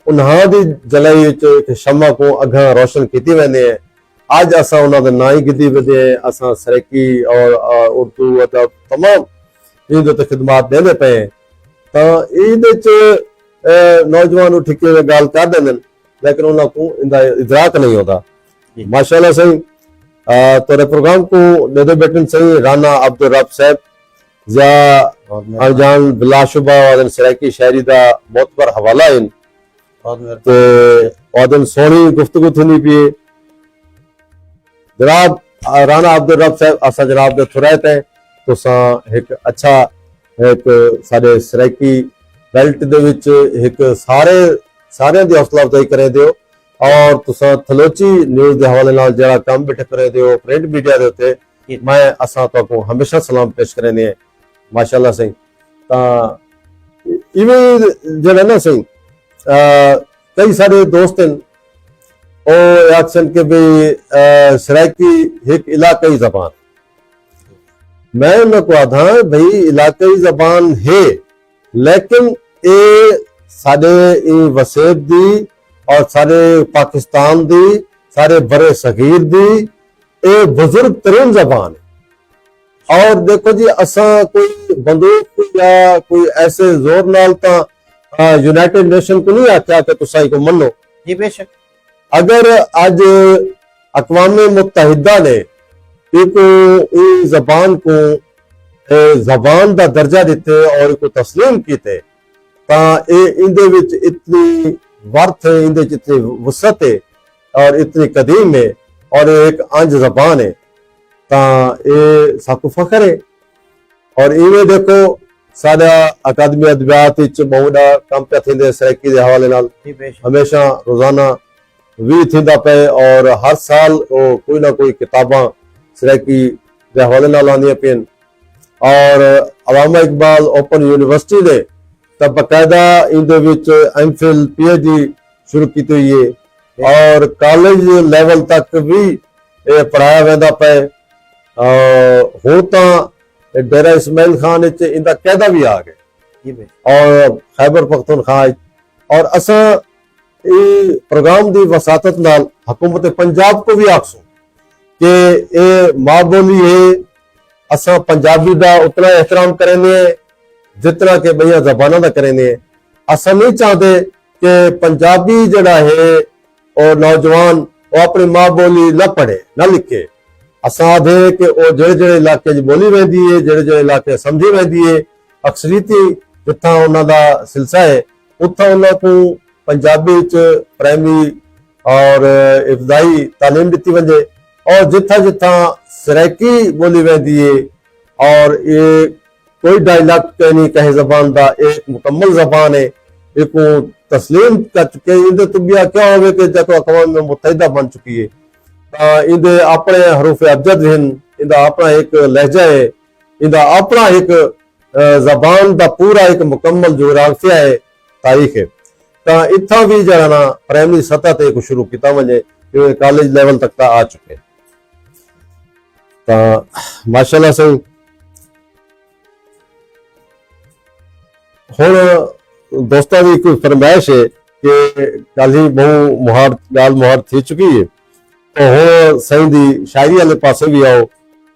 उन्हां दी जलाई शमा को अगा रोशन की वेंदे हैं। अज असा उन्होंने ना ही गिदी वेंदे हैं, असा सराइकी और उर्दू अदब तमाम इन खिदमात देंदे पे तो ये नौजवान ठिके गल कर देंगे लेकिन उन्होंने इनका इदराक नहीं होता। माशाल्लाह सही तोरे प्रोग्राम को नेदे बेटन सही राना अब्दुल रब साहब या अजान बिलाशुबा वादन सराइकी शायरी दा मोतबर हवाला इन ते वादन सोनी गुफ्तगू थी पी जनाब राना अब्दुल रब साहब असा जनाब दे थुरैत है तुसा एक अच्छा एक सारे सराइकी बेल्ट दे विच एक सारे दी हौसला अफजाई करे दियो और तुसा थलोची न्यूज़ के हवाले नाल जरा काम बैठे करे दियो प्रिंट मीडिया दे उत्ते मैं असा तो हमेशा सलाम पेश करेंगे माशाल्लाह सही। ता इवें जरा ना सही कई सारे दोस्त हैं ओ आखसन के भाई सराइकी एक इलाकाई जबान, मैं उनको आधा भाई इलाकाई जबान है लेकिन ए साडे वसेब दी और सारे पाकिस्तान दी सारे बड़े सगीर दी ए बुजुर्ग तरीन जबान है। और देखो जी असा कोई बंदूक या कोई ऐसे जोर नाल ता यूनाइटेड नेशन को नहीं आख्या कि तुसाई को मनो जी बेशक। अगर आज अक़वाम मुत्तहिदा ने एक जबान को ਜ਼ਬਾਨ ਦਾ ਦਰਜਾ ਦਿੱਤੇ ਔਰ ਕੋ ਤਸਲੀਮ ਕੀਤੇ ਤਾਂ ਇਹ ਇਹਦੇ ਵਿੱਚ ਇਤਨੀ वर्थ है, इंदे जितनी वसत है और इतनी कदीम है और एक अंज जबान है ता ये साकू फखर है। और इवें देखो साडा अकादमी अदबियात विच बहुत काम पे थिंदे सराइकी दे हवाले नाल हमेशा रोजाना भी थिंदा पे और हर साल वो कोई ना कोई किताबां सराइकी दे हवाले नाल आंदियां पेन और अलामा इकबाल ओपन यूनिवर्सिटी दे ਤਾਂ ਬਕਾਇਦਾ ਇਹਦੇ ਵਿੱਚ ਐਮਫਿਲ ਪੀਐਚਡੀ ਸ਼ੁਰੂ ਕੀਤੀ ਹੋਈ ਹੈ ਔਰ ਕਾਲਜ ਲੈਵਲ ਤੱਕ ਵੀ ਇਹ ਪੜਾਇਆ ਜਾਂਦਾ ਪਏ। ਹੁਣ ਤਾਂ ਡੇਰਾ ਇਸਮਾइल ਖਾਨ ਵਿੱਚ ਇਹਦਾ ਕਾਇਦਾ ਵੀ ਆ ਗਿਆ ਔਰ ਖੈਬਰ ਪਖਤੂਨਖਵਾ और असा ये प्रोग्राम की वसातत नाल हुकूमत पंजाब को भी आखसू कि ये माँ बोली है असा पंजाबी का उतना एहतराम करेंगे जितना कि भैया जबाना का करेंगे। असा नहीं चाहते कि पंजाबी जड़ा है और नौजवान वो अपनी माँ बोली न पढ़े न लिखे। असा आधे कि वो जेड़े जेड़े इलाके बोली वहदी है जेड़े जेड़े इलाके समझी वहदी है अक्सरीती जिथा उन्हों का सिलसिला है उत्था उन्होंने को पंजाबी च प्राइमरी और इब्तदाई तालीम दी वजे और जिथा जिथा सराइकी बोली वहदी है और ये कोई डायलैक्ट कह नहीं कहे जबान का एक मुकम्मल जबान है एक तस्लीम कर चुके इनके तुबिया क्या हो कि जब अक़वाम मुत्तहिदा बन चुकी है इनके अपने हरूफ अबजद हैं इनका अपना एक लहजा है इनका अपना एक जबान का पूरा एक मुकम्मल जोग्राफिया है तारीख है। तो इतना भी जरा ना प्राइमरी सतह ते शुरू किया वजे कॉलेज लेवल तक आ चुके तो माशाअल्लाह से हुण दोस्तों की कोई फरमाइश है कि कल ही बहु मुहार गाल मुहार थी चुकी है तो हुण सही दी शायरी वाले पासे भी आओ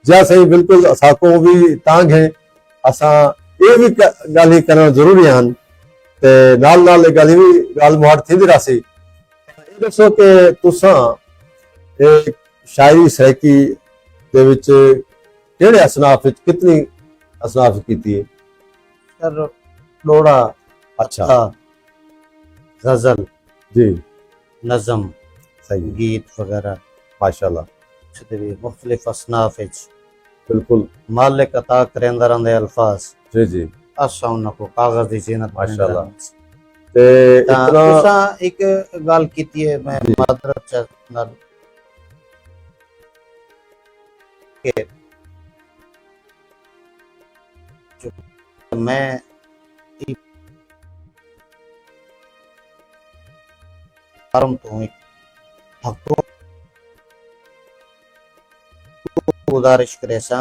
जा सही बिल्कुल असाको भी तांग है असा ये भी गल ही करना जरूरी हैं ते नाल नाल गल भी गाल मुहार थी रही ये दसो कि तुसा एक शायरी सराइकी दे विच किहड़े असनाफ विच कितनी असनाफ कीती है? सर लोड़ा अच्छा गजल जी नज़म सही गीत वगैरह माशाल्लाह भी मुख्तलिफ असनाफ बिल्कुल मालिक अता करेंदा रहंदे अल्फाज जी जी असा उन्हां को कागज दी ज़ीनत माशाल्लाह ते इतना तुसा एक गल कीती है मैं मादरत च नाल के मैं आरम तो हक गुजारिश करे सा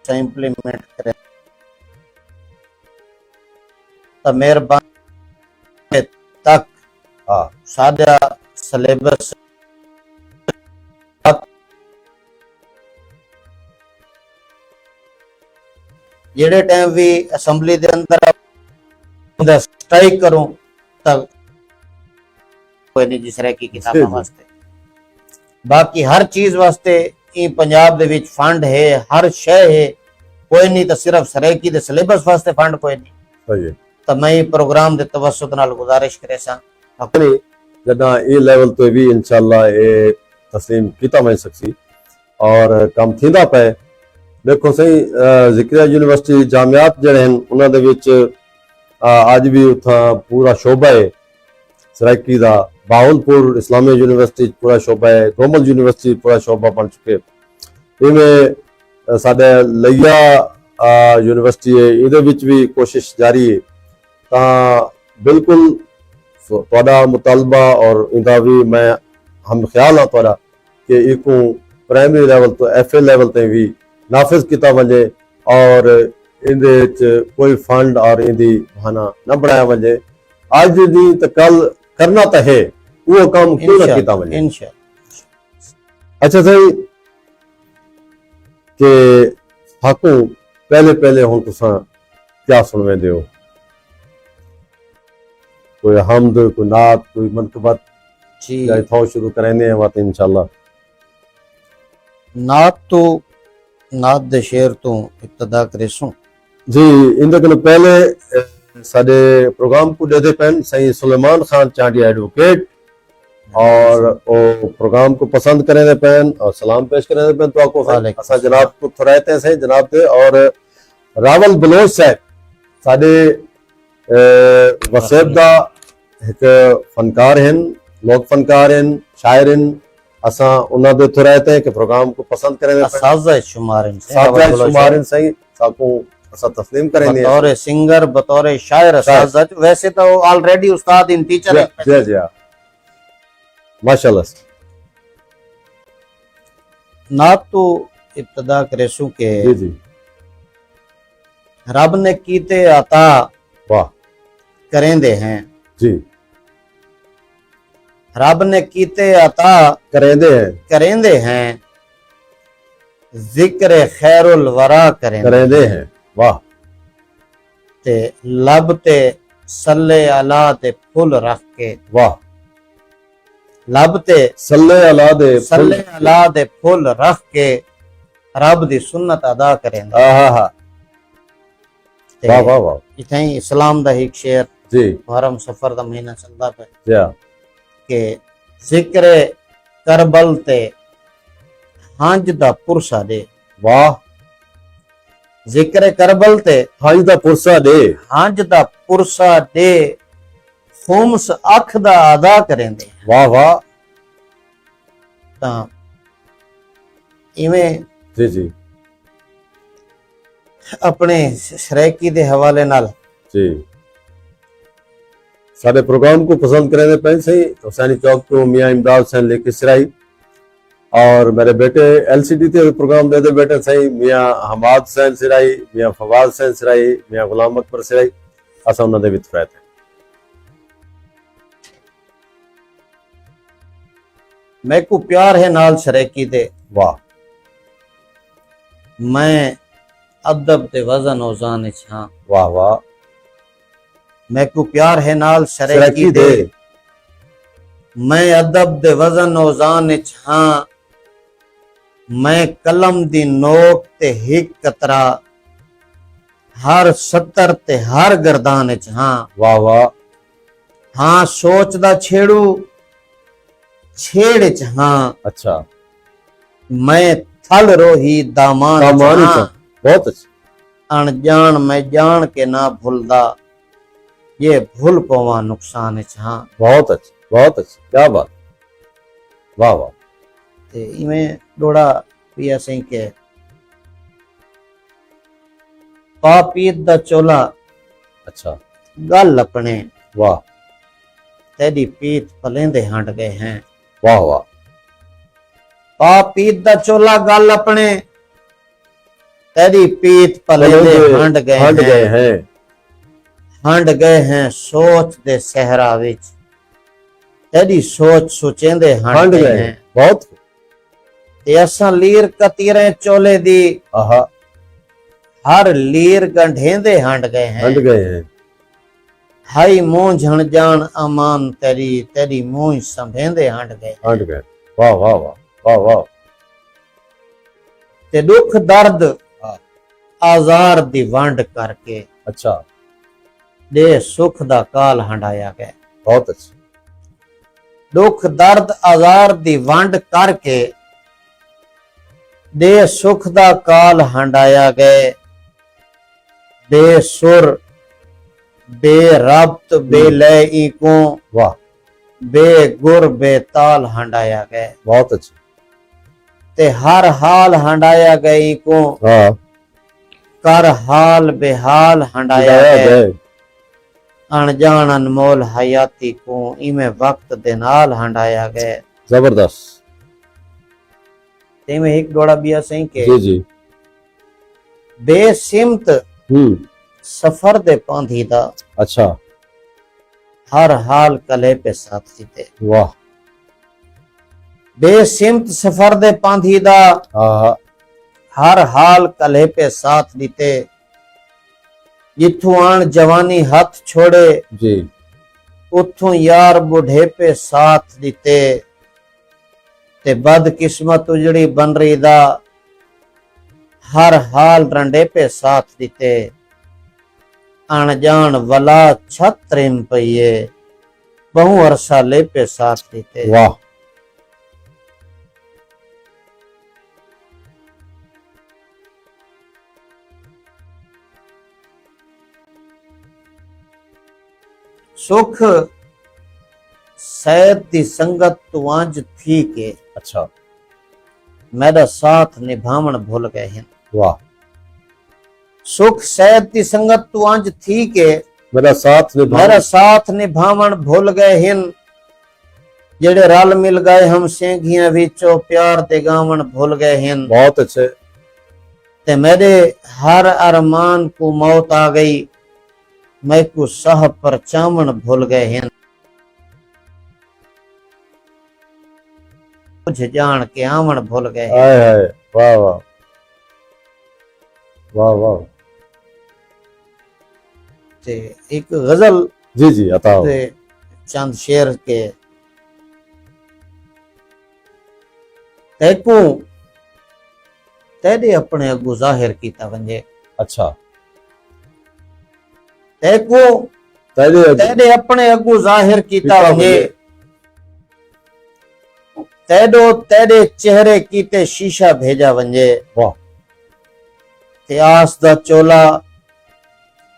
इम्प्लीमेंट करे तो मेहरबानी तक हाँ सादा सिलेबस जेड़े टाइम भी असैम्बली दे अंदर स्ट्राइक करूं तक कोई नहीं जिस तरह की किताबों वास्ते बाकी हर चीज वास्ते पंजाब दे विच फंड है हर शय है कोई नहीं तो सिर्फ सराइकी दे सिलेबस वास्ते फंड कोई नहीं सही है तो मैं प्रोग्राम दे तवस्सुत नाल गुजारिश करे सा अपनी जदा ये लेवल तो भी इंशाल्लाह ये तस्लीम किया मैं सकसी और कम थींदा पे देखो सही ज़िक्रिया यूनिवर्सिटी जामियात जड़े हैं उन्होंने दे विच आज भी उथा पूरा शोबा है सराइकी का बावलपुर इस्लामी यूनिवर्सिटी पूरा शोबा है गोमल यूनिवर्सिटी पूरा शोबा बन चुके इवें साडे लैया यूनिवर्सिटी है ये भी कोशिश जारी है तो बिल्कुल थोड़ा मुतालबा और इनका भी मैं हम ख्याल हाँ थोड़ा कि एक प्राइमरी लेवल तो FA लेवल तक भी नाफिज किया वजे और इनदे कोई फंड और इनकी बहाना न बनाया वजे आज दी तो कल करना तो है वो काम क्यों ना किया वजे इंशाअल्लाह। अच्छा सही कि हाकू पहले पहले हुन तुसा क्या सुनवे हो कोई हमद कोई नात कोई मनकबत जी थो शुरू करेंगे बात इंशाल्लाह। नात तो ਨਾਤ ਦੇ ਸ਼ੇਰ ਤੋਂ ਇਬਤਦਾ ਕरेसूं। जी इन कोल पहले साडे प्रोग्राम को देते पैन सही सुलेमान खान चांडी एडवोकेट और वो प्रोग्राम को पसंद करें दे पैन और सलाम पेश करें दे पैन तो आपको असा जनाब को थोड़ाते हैं जनाब दे और रावल बलोच साहब साडे वसेब दा एक फनकार हैं, लोक फनकार हैं, शायर हैं। असा उन्हां दे थोड़ाते हैं कि प्रोग्राम को पसंद करें दे साज़ शुमारन से साज़ शुमारन सही साको असा तस्लीम करेंगे बतौर सिंगर बतौर शायर साज़ वैसे तो ऑलरेडी उस्ताद इन टीचर है। जी जी माशाल्लाह। नात तो इब्तदा करेसूं के जी जी रब ने कीते अता वाह करेंदे हैं, जी रब ने कीते अता करेंदे हैं जिक्र खैरुल वरा करेंदे हैं वाह ते लब ते सल्ले अला ते फुल रख के वाह लब ते सल्ले अला दे फुल रख के रब दी सुन्नत अदा करेंदे। आहा वाह वाह वाह इथे इस्लाम दा एक शेर जी मुहर्रम सफर दा महीना चलदा पे जी के जिक्र करबल ते हंज दा पुरसा दे। वाह जिक्र करबल ते हंज दा पुरसा दे हंज दा पुरसा दे खुम्स अख दा अदा करेंदे। वाह वाह तां इवें जी जी अपने शरैकी दे हवाले नाल जी सारे प्रोग्राम को पसंद करें पैन सही हुसैनी चौक तो मियाँ इमदाद हुसैन लेके सिराई और मेरे बेटे एलसीडी ते प्रोग्राम दे बेटे सही मियाँ हमाद हुसैन सिराई, मियाँ फवाद हुसैन सिराई, मियाँ गुलाम अकबर सिराई असा उन्होंने भी थोड़ा थे। मैं को प्यार है नाल शरैकी दे वाह मैं अदब ते वजन औजान छां। वाह वाह मैं को प्यार है नाल शरैकी दे मैं अदब दे वजन औजान छां। मैं कलम दी नोक ते हिक कतरा हर सत्तर ते हर गर्दान छां। वाह वाह हाँ सोच दा छेड़ू छेड़ छां। अच्छा मैं थल रोही दामान छां। बहुत अच्छा अनजान मैं जान के ना भूलदा ये भूल पवा नुकसान छां। बहुत अच्छा क्या बात वाह वाह ते इवें डोड़ा पिया सिंह के पापीत दा चोला अच्छा गल अपने वाह तेरी पीत पलेंदे हट गए हैं। वाह वाह पापीत दा चोला गल अपने तेरी पीत पलेंदे हट गए हैं। हंड गए हैं सोच दे सहरा विच तेरी सोच सोचेंदे हंड गए हैं। बहुत ते असां लीर कतीरे चोले दी आहा हर लीर गंढेंदे हंड गए हैं। हाई मुंह झण जान अमान तेरी तेरी मुंह संभेंदे हंड गए। वाह वाह वाह वाह वाह ते दुख दर्द आजार दी वंड करके अच्छा दे सुख दा काल हंडाया गया। बहुत अच्छा दुख दर्द आजार दी वंड करके दे सुख दा काल हंडाया गए। बेसुर बेरब्त बेलई को वाह बेगुर बेताल हंडाया गए। बहुत अच्छा ते हर हाल हंडाया गई को हाँ कर हाल बेहाल हंडाया गए। अनजान अनमोल हयाती को इमे वक्त दे नाल हंडाया गए। जबरदस्त तेमे एक डोड़ा बिया सही के जी जी बेसिमत सफर दे पांधी दा अच्छा हर हाल कले पे साथ जीते। वाह बेसिमत सफर दे पांधी दा हाँ हर हाल कले पे साथ दीते। जिथों आन जवानी हाथ छोड़े जी उथों यार बुढ़े पे साथ दीते। ते बदकिस्मत उजड़ी बन रही दा हर हाल रंडेपे साथ दिते अनजान वला छत्रिम पइए बहु अरसा लेपे साथ दिते। वाह सुख सैद दी संगत तुआंज थी के अच्छा मेरा साथ निभावण भूल गए हैं। वाह सुख सैद दी संगत तुआंज थी के मेरा साथ निभावण भूल गए हैं। जेड़े रल मिल गए हम सेंघियां विचों प्यार ते गावण भूल गए हैं। बहुत अच्छे। ते मेरे हर अरमान को मौत आ गई मैं को सह पर चावण भूल गए हैं। कुछ जान के आवन भूल गए हैं। आए आए वाह वाह वाह वाह। ते एक गजल जी जी अताओ। ते चंद शेर के तैकू तेरे अपने अगू जाहिर कीता वंजे। अच्छा तैकू तेरे अपने अगू जाहिर कीता वंजे। तेडो तेरे चेहरे कीते शीशा भेजा वंजे। वाह ते आस दा चोला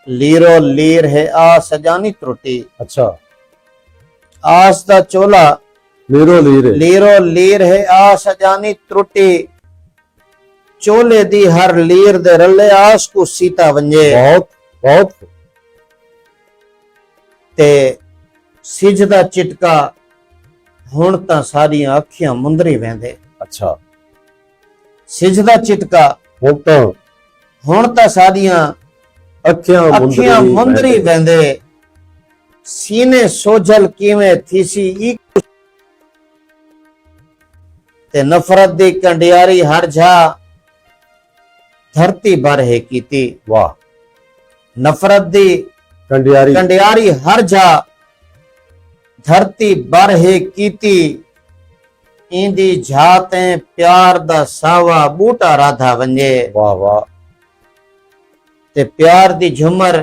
लीरो लीर है आ सजानी त्रुटी। अच्छा आस दा चोला लीरो लीर है आ सजानी त्रुटी। चोले दी हर लीर दे रले आस को सीता वंजे। बहुत बहुत। ते सिजदा चिटका हुण तां सारियां अखियां मुंदरी वेंदे। अच्छा सिजदा चिटका हुण तां सारियां अखियां मुंदरी वेंदे। सीने सोजल किवें थीसी एक ते नफरत दी कंडियारी हर जा धरती भर है कीती। वाह नफरत दी कंडियारी हर जा धरती भर है कीती। इंदी झाते प्यार दा सावा बूटा राधा वंजे। वाह वाह। ते प्यार दी झुमर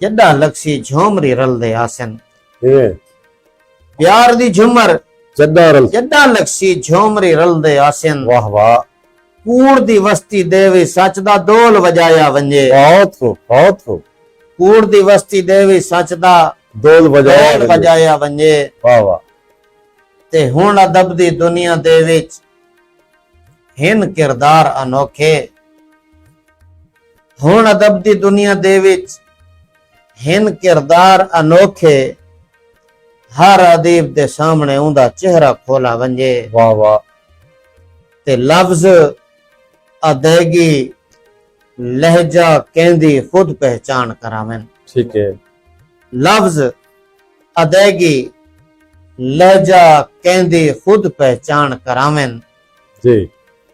जड्डा लक्सी झोमरी रलदे आसन। प्यार दी झुमर जड्डा लक्सी झोमरी रलदे आसन। वाह वाह। कूड़ दी वस्ती देवी सच दा दोल वजाया वंजे। बहुत कूड़ दी वस्ती देवी सच दा दोल वजाया वंजे। वाह वाह। ते हुण अदब दी दुनिया दे विच हिन किरदार अनोखे। हुण अदब दी दुनिया दे विच हिन किरदार अनोखे। हर अदीब दे सामने उंदा चेहरा खोला वंजे। वाह वाह। ते लफ्ज अदेगी लहजा कहंदी खुद पहचान करावें। ठीक है। लफ्ज अदेगी लहजा कहंदी खुद पहचान करावें। जी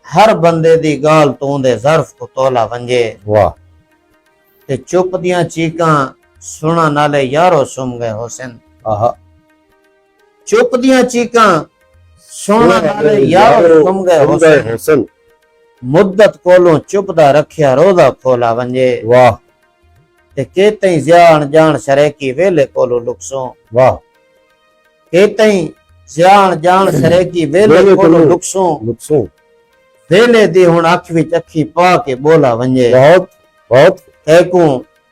हर बंदे दी गाल तो उंदे ज़र्फ को तोला वंजे। वाह। ते चुप दियां चीकां सुना नाले यारो सुम गए हुसैन। आहा। चुप दियां चीकां सुना नाले यारो सुम गए हुसैन। मुद्दत कोलों चुपदा रखिया रोदा खोला वंजे। वाह। ते केतई जान जान सरेकी वेले कोलो लुक्सो। वाह। केतई जान सरेकी वेले कोलो लुक्सो। वेले दी हुण अख विच अखी पा के बोला वंजे। बहुत बहुत। तैकू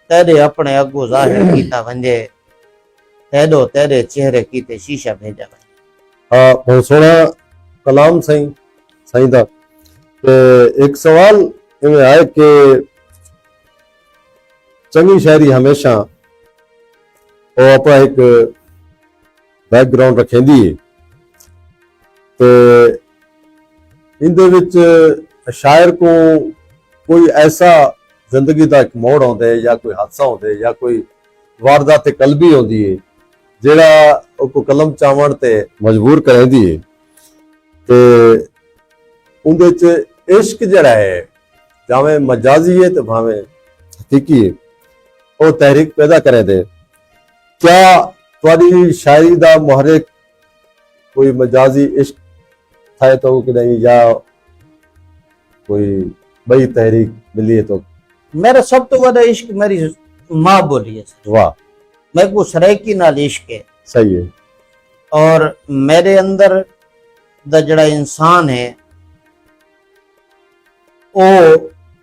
तेरे अपने अगू जाहिर कीता वंजे। तेडो तेरे चेहरे कीते शीशा भेजा वंजे। हाँ बहुत सोना कलाम सही दा। एक सवाल इवें आए कि चंगी शायरी हमेशा वो अपना एक बैकग्राउंड रखेंदी है। तो इंदे विच शायर को कोई ऐसा जिंदगी का एक मोड़ आउंदा है या कोई हादसा होंदा है या कोई वारदात कलबी होंदी है जेड़ा को कलम चावण ते मजबूर करेंदी है। ते उंदे च इश्क जड़ा है भावें मजाजी है तो भावें हकीकी है वो तहरीक पैदा करे दे। क्या तुहाडी शायरी दा मुहर्रिक कोई मजाजी इश्क था तो कि नहीं या कोई बड़ी तहरीक मिली है तो। मेरा सब तो बड़ा इश्क मेरी माँ बोली है सर। वाह, मेरे को सराइकी नाल इश्क है। सही है। और मेरे अंदर दा जड़ा इंसान है वो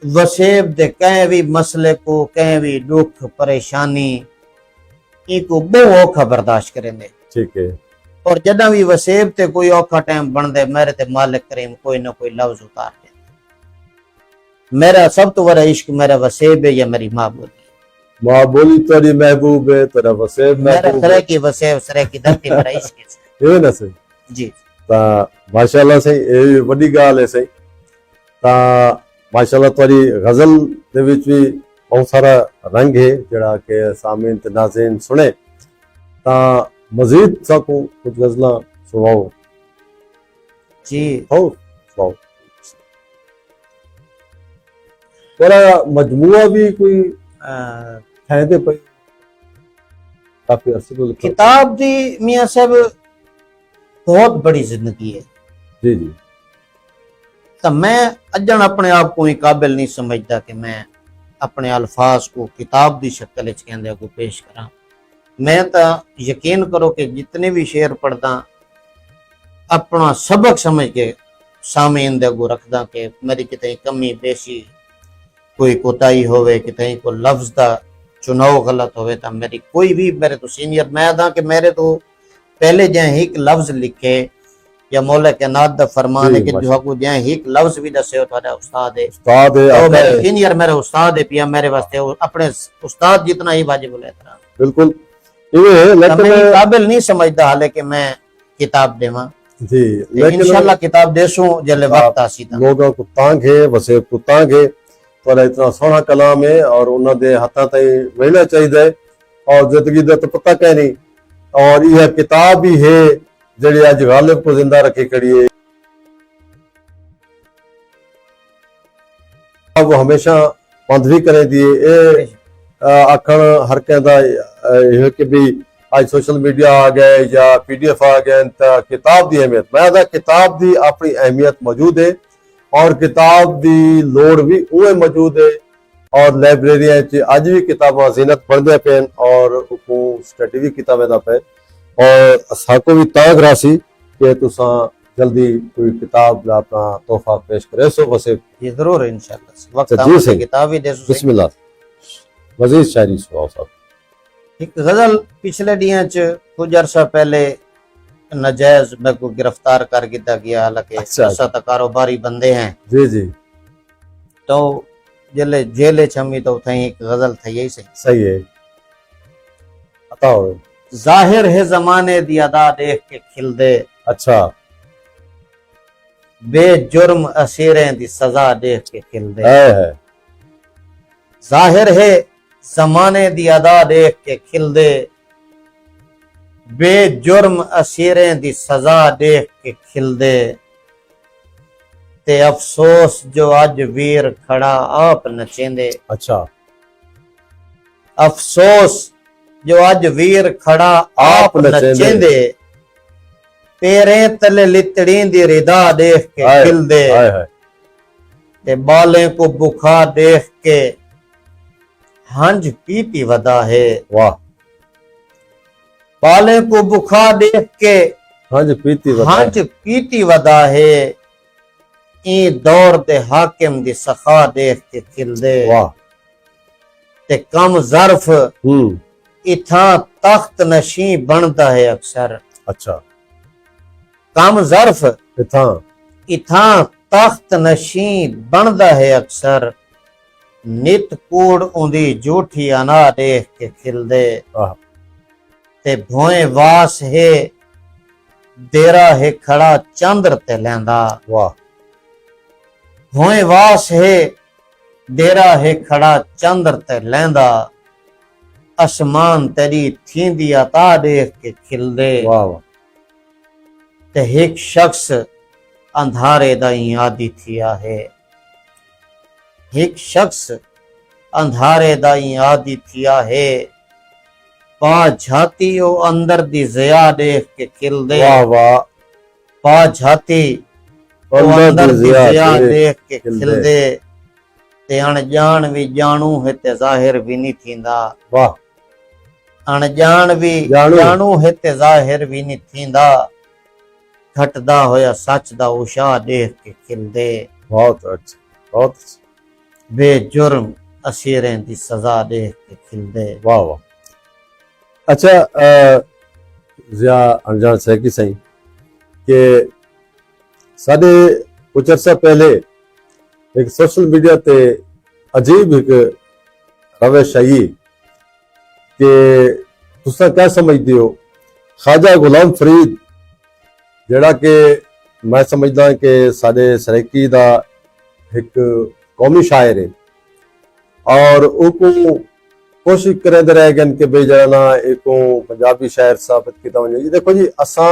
वसेब दे कहीं भी मसले को, कहीं भी दुख परेशानी इको बहुत औखा बर्दाश्त करेंगे। ठीक है। और जदा भी वसेब ते कोई औखा टाइम बन दे, मेरे ते मालिक करीम कोई ना कोई लफ्ज उतार दे। मेरा सब तो बड़ा इश्क मेरा वसेब है या मेरी माँ बोली। माँ बोली तेरी महबूब है, तेरा वसेब मेरा महबूब सरे है। की वसेब, सरे की धरती मेरा इश्क है। ये ना सही जी ता माशाल्लाह सही, ये बड़ी गाल है सही। ता माशाल्लाह तुहारी गजल दे विच भी बहुत सारा रंग है जड़ा के सामीन ते नाज़रीन सुने। ता मजीद साको कुछ गजलां सुनाओ। जी। हो सुनाओ। तेरा मजमुआ भी कोई है दे पे काफी अरसे को लिखा। किताब दी मियां साहब बहुत बड़ी जिंदगी है। जी जी। तो मैं अजन अपने आप को ही काबिल नहीं समझता कि मैं अपने अल्फाज को किताब की शक्ल कहंदे को पेश करा। मैं तो यकीन करो कि जितने भी शेर पढ़दा अपना सबक समझ के सामीन दे अगो रखदा कि मेरी कितनी कमी बेशी कोई कोताही होवे, कितनी को लफ्ज का चुनाव गलत होवे तो मेरी कोई भी मेरे तो सीनियर मैं था कि मेरे तो पहले जहाँ एक लफ्ज लिखे या मौला के नाद दा फरमान है कि जो को जहाँ एक लफ्ज भी दसे हो तुम्हारा उस्ताद है, उस्ताद है, तो मेरे सीनियर मेरे उस्ताद है पिया मेरे वास्ते अपने उस्ताद जितना ही वाजिब है। बिल्कुल ये लेकिन मैं काबिल नहीं समझता हाले कि मैं किताब देवा जी, लेकिन इंशाल्लाह किताब देसू जले वक्त आसी ता लोगों को तांग है, वसे को तांग है। तो इतना सोहना कलाम है और उन्होंने हाथा ताई मिलना चाहिए और जिंदगी का तो पता कह नहीं। और यह किताब ही है जड़ी आज गालिब को जिंदा रखी खड़ी है। वो हमेशा बंद भी करे दिए आखण हर कहता कि भी आज सोशल मीडिया आ गए या PDF आ गए तो किताब की अहमियत मैं था किताब की अपनी अहमियत मौजूद है और किताब की लोड़ भी उहे मौजूद है। और लाइब्रेरिया अज भी किताबां जीनत पढ़ते पे और स्टडी भी किताबें दा पे और साको भी ताक रासी कि तुसा जल्दी कोई किताब अपना तोहफा पेश करे सो वसे ये जरूर इंशाल्लाह वक्त जी आवे किताब ही देसू। बिस्मिल्लाह। मजीद शायरी सुनाओ साहब। एक गजल पिछले दियां च कुछ अरसा पहले नजायज मेरे को गिरफ्तार कर दिया गया, हालांकि ऐसा तो कारोबारी बंदे हैं। जी जी। तो जेले जेले छमी तो उठाई एक गजल थी यही सही है बताओ। जाहिर है जमाने दी अदा देख के खिल दे, अच्छा बेजुर्म असीरें दी सजा देख के खिल दे। है। जाहिर है जमाने दी अदा देख के खिल दे, बेजुर्म असीरें दी सजा देख के खिल दे। ते अफसोस जो अज वीर खड़ा आप नचेंदे। अच्छा अफसोस जो अज वीर खड़ा आप नचेंदे, पेरे तले लितड़ी दी रिदा देख के खिल दे। ते बालें को बुखा देख के हंज पीती वदा है। वाह। बालें को बुखा देख के हंज पीती वदा है। ई दौर दे हाकिम दी सखा देख के खिल दे। वाह। ते कम ज़र्फ इथा तख्त नशी बनता है अक्सर। अच्छा कम ज़र्फ इथा तख्त नशी बनता है अक्सर। नित कूड़ उंदी झूठी अना देख के खिल दे। ते भोए वास है देरा है खड़ा चंद्र ते लैंदा। वाह। भोए वास है देरा है खड़ा चंद्र ते लैंदा। आसमान तेरी थींदी अता देख के खिल दे। वाह वाह। ते एक शख्स अंधारे दा आदि थिया है। एक शख्स अंधारे दा आदि थिया है। पा झाती ओ अंदर दी ज़िया देख के खिल दे। वाह वाह। पा झाती ओ अंदर दी ज़िया देख के खिल दे। ते अणजान भी जानू है ते ज़ाहिर भी नहीं थींदा। वाह अणजान भी जानू। जानू है ते ज़ाहिर भी नहीं थींदा। घटदा होया सच दा उशा देख के खिलदे। बहुत अच्छा बहुत अच्छा। बेजुर्म असीरें दी सजा देख के खिलदे। वाह वाह। अच्छा जिया अनजान सैकी सही कि साढ़े कुछ अर्सा पहले एक सोशल मीडिया ते अजीब एक रविश आई कि तुसा क्या समझते हो ख्वाजा गुलाम फरीद जड़ा कि मैं समझदा कि साढ़े सराइकी दा एक कौमी शायर है और उनको कोशिश करेंदे रह गए कि भाई जरा ना एक पंजाबी शायर साबित किया वजे। ये देखो जी असा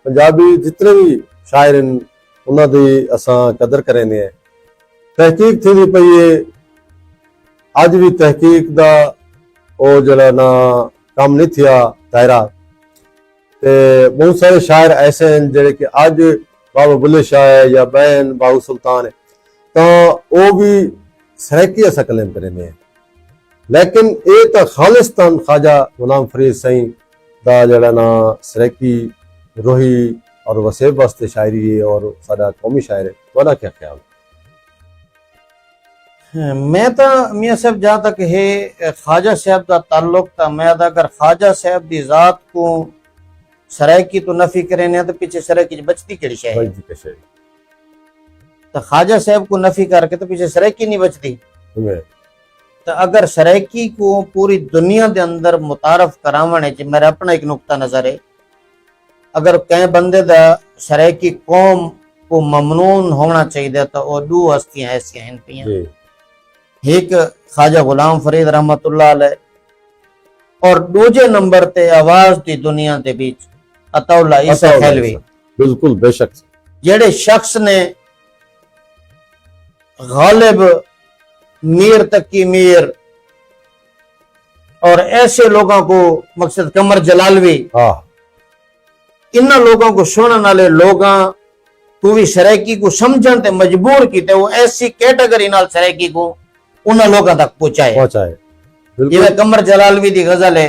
पंजाबी जितने भी शायर हैं उन्होंने असा कदर करेंगे हैं। तहकीक थी पई है अज भी तहकीक दा ओ जरा ना काम नहीं थिया दायरा। ते बहुत सारे शायर ऐसे हैं जेड़े कि अज बाबा बुल्ले शाह है या बैन बाबू सुल्तान है तो वो भी सराइकी असा कलम करेंगे हैं। लेकिन ये तो खालिस्तान ख्वाजा गुलाम फरीद सही दा जड़ा ना सराइकी रोही और वसेब वास्ते शायरी है और साडा कौमी शायर है। तुम्हारा क्या ख्याल? मैं तो मियाँ साहब जहाँ तक है ख्वाजा साहब का ताल्लुक था मैं अगर ख्वाजा साहब की जात को सराइकी तो नफी करें तो पीछे सराइकी बचती केड़ी शायरी भाई जी के शायरी तो ख्वाजा साहब को नफी करके तो पीछे सराइकी नहीं बचती। तुम्हें तो अगर सराइकी को पूरी दुनिया के अंदर मुतारफ करावने च मेरा अपना एक नुक्ता नजर है। अगर कई बंदे दा सराइकी कौम को ममनून होना चाहिए तो वो दो हस्तियां ऐसी हैं पियां। जी एक ख्वाजा गुलाम फरीद रहमतुल्लाह अलैह और दूजे नंबर ते आवाज दी दुनिया के बीच अतौला ईसा खैलवी। बिल्कुल बेशक जेड़े शख्स ने गालिब मीर तकी मीर और ऐसे लोगों को मकसद कमर जलालवी हाँ इन लोगों को सुनने वाले लोगों को भी सराइकी को समझन ते मजबूर किते वो ऐसी कैटेगरी नाल सराइकी को उन लोगों तक पहुंचाए। जिवे कमर जलालवी दी गजल है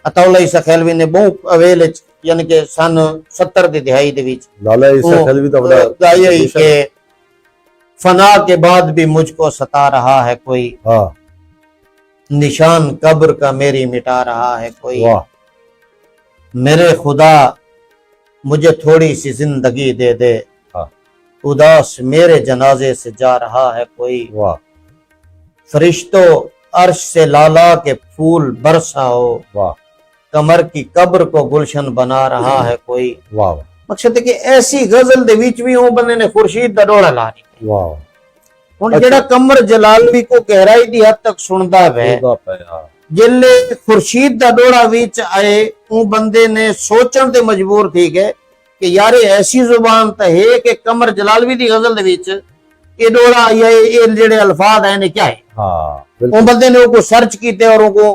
अतौला ईसा खैलवी ने बहुत अवेल यानी कि सन 70 दी दिहाई दे विच लाला ईसा खैलवी दा बड़ा गाई है कि फना के बाद भी मुझको सता रहा है कोई। हाँ निशान कब्र का मेरी मिटा रहा है कोई। वाह मेरे खुदा मुझे थोड़ी सी जिंदगी दे दे। हाँ उदास मेरे जनाजे से जा रहा है कोई। वाह फरिश्तों अर्श से लाला के फूल बरसाओ। वाह कमर की कब्र को गुलशन बना रहा है कोई। वाह मकसद है कि ऐसी गजल दे विच भी वो बंदे ने खुर्शीद दा डोला ला दी। वाह हुण जेड़ा कमर जलालवी को गहराई दी हद तक सुनदा है जिले खुर्शीद दा डोला विच आए वो बंदे ने सोचण ते मजबूर थी गए कि यार ऐसी जुबान तो है कि कमर जलालवी दी गजल दे विच ये डोला ये जेड़े अल्फाज है ने क्या है। हाँ वो बंदे ने उसको सर्च कीते और उनको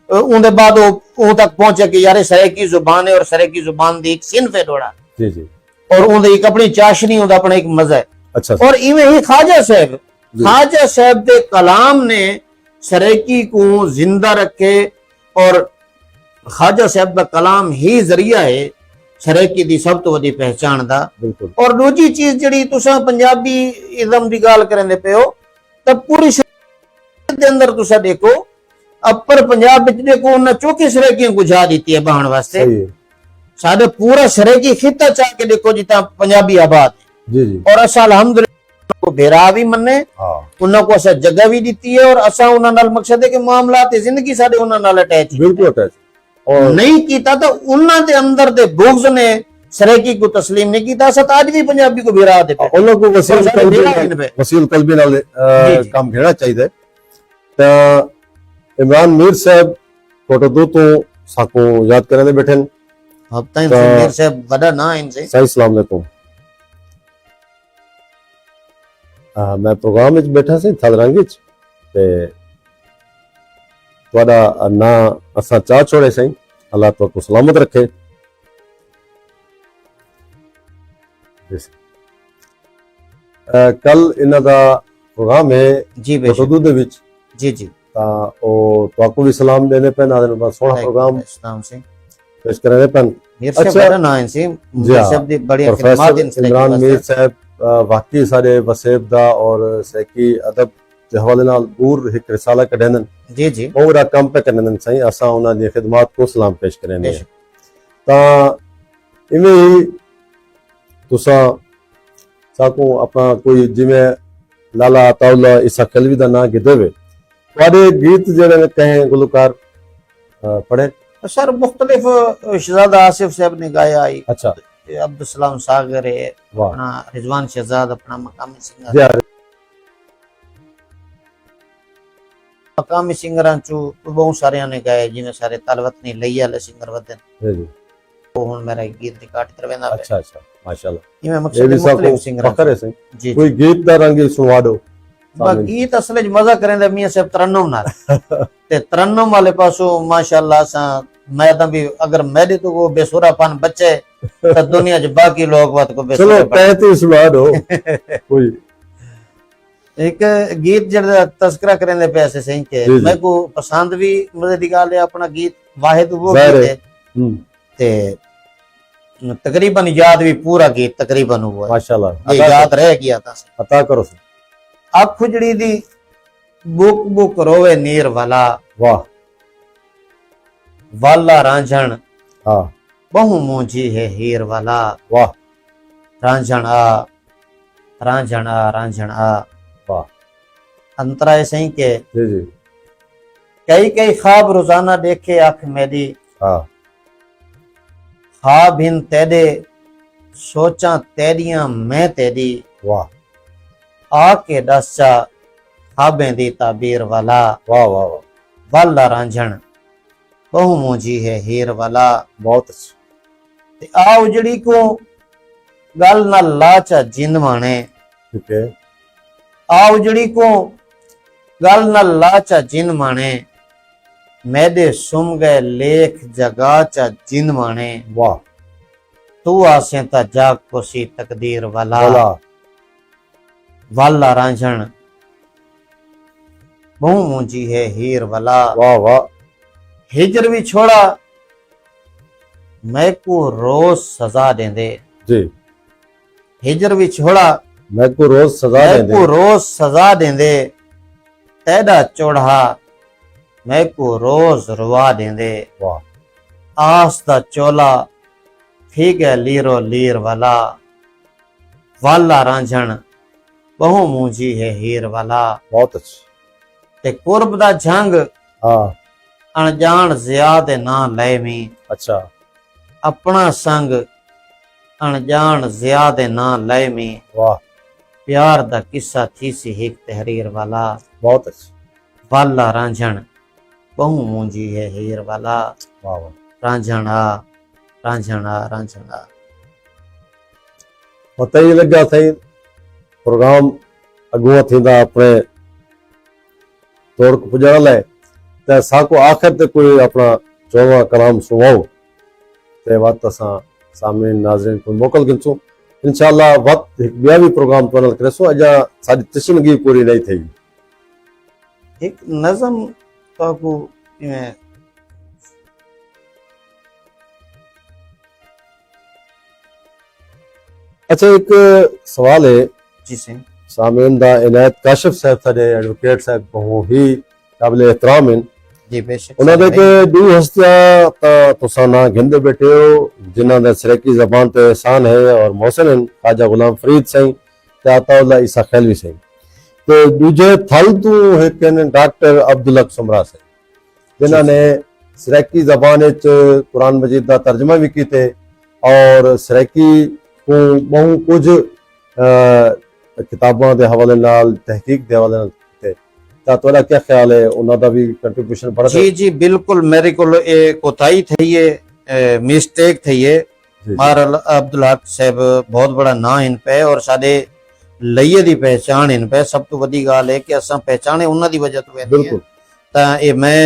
उनके बाद वो तक पहुंचे कि यार सराइकी जुबान है और सराइकी जुबान दी एक सिनफ है डोला जी जी और उनकी एक अपनी चाशनी उनका अपना एक मजा है। अच्छा और इवें ही ख्वाजा साहब दे कलाम ने सराइकी को जिंदा रखे और ख्वाजा साहब का कलाम ही जरिया है सराइकी दी सब तो वडी पहचान दा। बिल्कुल और दूजी चीज जड़ी तुसा पंजाबी इज़म दी गाल करंदे पे हो तब पूरी दे अंदर तुसा देखो अपर पंजाब विच देखो उन्हें चौकी सराइकियां गुजा दी है बहान वास्ते। साडे पूरा सराइकी खिता चाह के देखो जितना पंजाबी आबाद जी जी और असा अल्हम्दुलिल्लाह को बेरा भी मन्ने उन्होंने को असा जगह भी दी है और असा उन्हां नाल मकसद है कि मामलात जिंदगी साडे उन्हां नाल अटैच बिल्कुल अटैच और नहीं कीता तो उन्हां दे अंदर दे बुग़्ज़ ने सराइकी को तस्लीम नहीं कीता। असा आज भी पंजाबी को बेरा दे पे उन लोग को वसील कल्बी नाल काम घेना चाहिए। तो इमरान मीर साहब फोटो दो तो साको याद करने बैठे हफ्ता मीर साहब बड़ा ना इनसे सही अस्सलाम वालेकुम। मैं प्रोग्राम विच बैठा सी थलरंग विच ते तुहाडा ना असा चाह छोड़े सही अल्लाह तुहानू सलामत रखे। कल इन्हां दा ਪ੍ਰੋਗਰਾਮ ਹੈ ਜੀ बेशक ਉਰਦੂ ਦੇ ਵਿੱਚ जी जी ਤਾਂ ਉਹ ਤੁਹਾਨੂੰ ਵੀ ਸਲਾਮ ਦੇਣੇ ਪੈਣ ਆਦਨ ਬਸ ਸੋਹਣਾ ਪ੍ਰੋਗਰਾਮ इस्लाम से ਪੇਸ਼ ਕਰਨੇ ਪੈਣ मीर साहब अच्छा। बड़ा ना इनसे जी मीर हाँ। साहब दी बड़ी प्रोफेसर खिदमत इनसे इमरान मीर ਸਾਹਿਬ ਵਾਕਈ ਸਾਡੇ ਵਸੇਬ ਦਾ ਔਰ ਸੈਕੀ ਅਦਬ ਦੇ ਹਵਾਲੇ ਨਾਲ ਦੂਰ ਇੱਕ ਰਿਸਾਲਾ ਕਢਣ जी जी ਉਹ ਬੜਾ ਕੰਮ ਪੇ ਕਰਨ ਸਹੀ ਅਸਾਂ ਉਹਨਾਂ ਦੀ ਖਿਦਮਤ ਕੋ ਸਲਾਮ ਪੇਸ਼ ਕਰਨੇ बेशक ਤਾਂ ਇਵੇਂ ਹੀ ਤੁਸਾਂ ਸਾਕੋ ਆਪਣਾ ਕੋਈ ਜਿਵੇਂ ਲਾਲਾ ਤਾਉਲਾ ਇਸਾ ਕਲਵੀ ਦਾ ਨਾਂ ਗਿੱਦੇ ਵੇ ਤੁਹਾਡੇ ਗੀਤ ਜਿਹੜੇ ਨੇ ਕਹੇ ਗੁਲਕਾਰ ਪੜੇ सर मुख्तलिफ शहजादा आसिफ साहब ने गाया आई ਅੱਛਾ अब्दुल सलाम सागर है ਵਾਹ अपना रिजवान शहजाद अपना मकामी सिंगर ਜੀ मकामी सिंगरां चो बहुत सारे ने गाए जिवें सारे तलवत ने लई वाले सिंगर वदन ਜੀ ਉਹ ਹੁਣ ਮੇਰਾ ਗੀਤ ਰਿਕਾਰਡ ਕਰਵਾਉਂਦਾ ਹੈ ਅੱਛਾ ਅੱਛਾ ਮਾਸ਼ਾਅੱਲਾ ਜਿਵੇਂ ਇਹ ਮਕਸਦ ਵੀ ਮੁਖਤਲਿਫ ਸਾਕੋ ਸਿੰਗਰਾਂ ਫਕਰ ਹੈ ਸਹੀ ਜੀ ਕੋਈ ਗੀਤ ਦਾ ਰੰਗ ਸੁਣਵਾ ਦਿਓ ਬਾ ਗੀਤ ਅਸਲ ਵਿੱਚ ਮਜ਼ਾ ਕਰਿੰਦੇ ਮੀਆਂ ਸਾਹਿਬ ਤਰਨਮ ਨਾਲ ਤੇ ਤਰਨਮ ਵਾਲੇ ਪਾਸੋਂ ਮਾਸ਼ਾਅੱਲਾ ਸਾ ਮੈਂ ਤਾਂ ਵੀ ਅਗਰ ਮੇਰੇ ਤੋਂ ਉਹ ਬੇਸੁਰਾਪਨ ਬੱਚੇ ਤਾਂ ਦੁਨੀਆ 'ਚ ਬਾਕੀ ਲੋਕ ਵਤ ਕੋ ਚਲੋ ਬੇਸੁਰਾਪਨ ਕਹਿਤੇ ਸੁਣਾ ਦਿਓ ਕੋਈ ਇੱਕ ਗੀਤ ਜਿਹੜਾ ਤਸਕਰਾ ਕਰਿੰਦੇ ਪੈਸੇ ਸਹੀ ਜੀ, ਕੇ ਜੀ। ਮੈਂ ਕੋ ਪਸੰਦ ਵੀ ਮਜ਼ੇ ਦੀ ਗੱਲ ਹੈ ਆਪਣਾ ਗੀਤ ਵਾਹਿਦ ਉਹ ਜ਼ਾਹਿਰ ਗੀਤ ਹੈ। ਹੈ ਹੂੰ ਤੇ तकरीबन याद भी पूरा गीत तकरीबन हुआ है ਮਾਸ਼ਾਅੱਲਾ ये याद रह गया था ਅਤਾ ਕਰੋ अब खुजड़ी दी बुक बुक रोवे नीर वाला ਵਾਹ वाला रांझण ਹਾਂ बहु मुंझी है हीर वाला ਵਾਹ रांझण आ रांझण आ रांझण आ वाह। अंतरा ऐसे ही के ਜੀ ਜੀ कई कई ख्वाब रोजाना देखे आंख मेरी ਹਾਂ ख्वाब इन तेरे सोचा तेरियां मैं तेरी ਵਾਹ आके दसा ख्वाबें दी ताबीर वाला ਵਾਹ ਵਾਹ ਵਾਹ वाला रांझण बहु मुंझी है हीर वाला ਬਹੁਤ ਅੱਛਾ ते आ उजड़ी को गल ना लाचा जिन माने ਠੀਕ ਹੈ आ उजड़ी को गल ना लाचा जिन माने मैदे सुम गए लेख जगा चा जिन माने ਵਾਹ तू आसे ता जाग कोसी तकदीर वाला ਵਾਲਾ वाला रांझण बहु मुंझी है हीर वाला ਵਾਹ ਵਾਹ हिजर भी छोड़ा मैं को रोज सजा देंदे ਜੀ हिजर भी छोड़ा ਮੈਂ ਕੋ ਰੋਜ਼ ਸਜ਼ਾ मैं ਦੇਂਦੇ को रोज सजा देंदे तेरा चोड़ा मैं को रोज रुवा देंदे ਵਾਹ आस दा चोला ठीक है लीरो लीर वाला वाला रांझण बहु मुंझी है हीर वाला ਬਹੁਤ ਅੱਛਾ ते कुर्ब दा झंग ਹਾਂ अनजान ज्यादा ना लैवी ਅੱਛਾ अपना संग अनजान ज्यादा ना लैवी ਵਾਹ प्यार दा किस्सा थी सी हिक तहरीर वाला ਬਹੁਤ ਅੱਛਾ वाला रांझण बहु मुंझी है हीर वाला ਵਾਹ ਵਾਹ रांझण आ रांझण आ रांझण आ पता ही लग गया सही प्रोग्राम अगुआ थींदा अपने तौर को पुजारा लाए ते साको आखिर ते कोई अपना चौवा कलाम सुनाओ ते वक्त असां सामने नाज़रीन को मोकल गिनसो इंशाअल्लाह वक्त एक ॿिया भी प्रोग्राम तो करेसो अजा साडी तशनगी पूरी नहीं थी एक नज़म को इवें अच्छा एक सवाल है जिसे सामने दा इनायत काशिफ साहब साडे एडवोकेट साहब बहुत ही काबिल एहतराम हैं जी बेशक ਉਹਨਾਂ ਦੇ ਕਿ ਦੋ ਹਸਤੀਆਂ ਤਾਂ ਤੁਸੀਂ ਨਾ ਗਿੰਦੇ ਬੈਠੇ ਹੋ ਜਿਨ੍ਹਾਂ ਦਾ ਸਰਕੀ ਜ਼ਬਾਨ ਤੇ ਇਹਸਾਨ ਹੈ ਔਰ ਮੌਸਨ ਹਨ ਖਾਜਾ ਗੁਲਾਮ ਫਰੀਦ ਸਿੰਘ ਤੇ ਆਤਾਉल्ला ਈਸਾ ਖੈਲਵੀ ਸਿੰਘ ਤੇ ਦੂਜੇ ਥਲ ਤੋਂ ਇੱਕ ਨੇ ਡਾਕਟਰ ਅਬਦੁਲ ਹਕ ਸਮਰਾ ਸਿੰਘ ਜਿਨ੍ਹਾਂ ਨੇ ਸਰਕੀ ਜ਼ਬਾਨ ਵਿੱਚ ਕੁਰਾਨ ਮਜੀਦ ਦਾ ਤਰਜਮਾ ਵੀ ਕੀਤਾ ਔਰ ਸਰਕੀ ਤੋਂ ਬਹੁਤ ਕੁਝ ਕਿਤਾਬਾਂ ਦੇ ਹਵਾਲੇ ਨਾਲ ਤਹਿਕੀਕ ਦੇ ਹਵਾਲੇ ਨਾਲ ਤਾਂ ਤੁਹਾਡਾ ਕੀ ਖਿਆਲ ਹੈ ਉਹਨਾਂ ਦਾ ਵੀ ਕੰਟਰੀਬਿਊਸ਼ਨ ਬੜਾ जी जी बिल्कुल मेरे को एक कोताही थी है मिस्टेक थी है मार अब्दुल हक साहब बहुत बड़ा ना इन पे और साडे लईए दी पहचान इन पे सब तो बड़ी गाल है कि असा पहचाने उन्हां दी वजह तो बिल्कुल ता ये मैं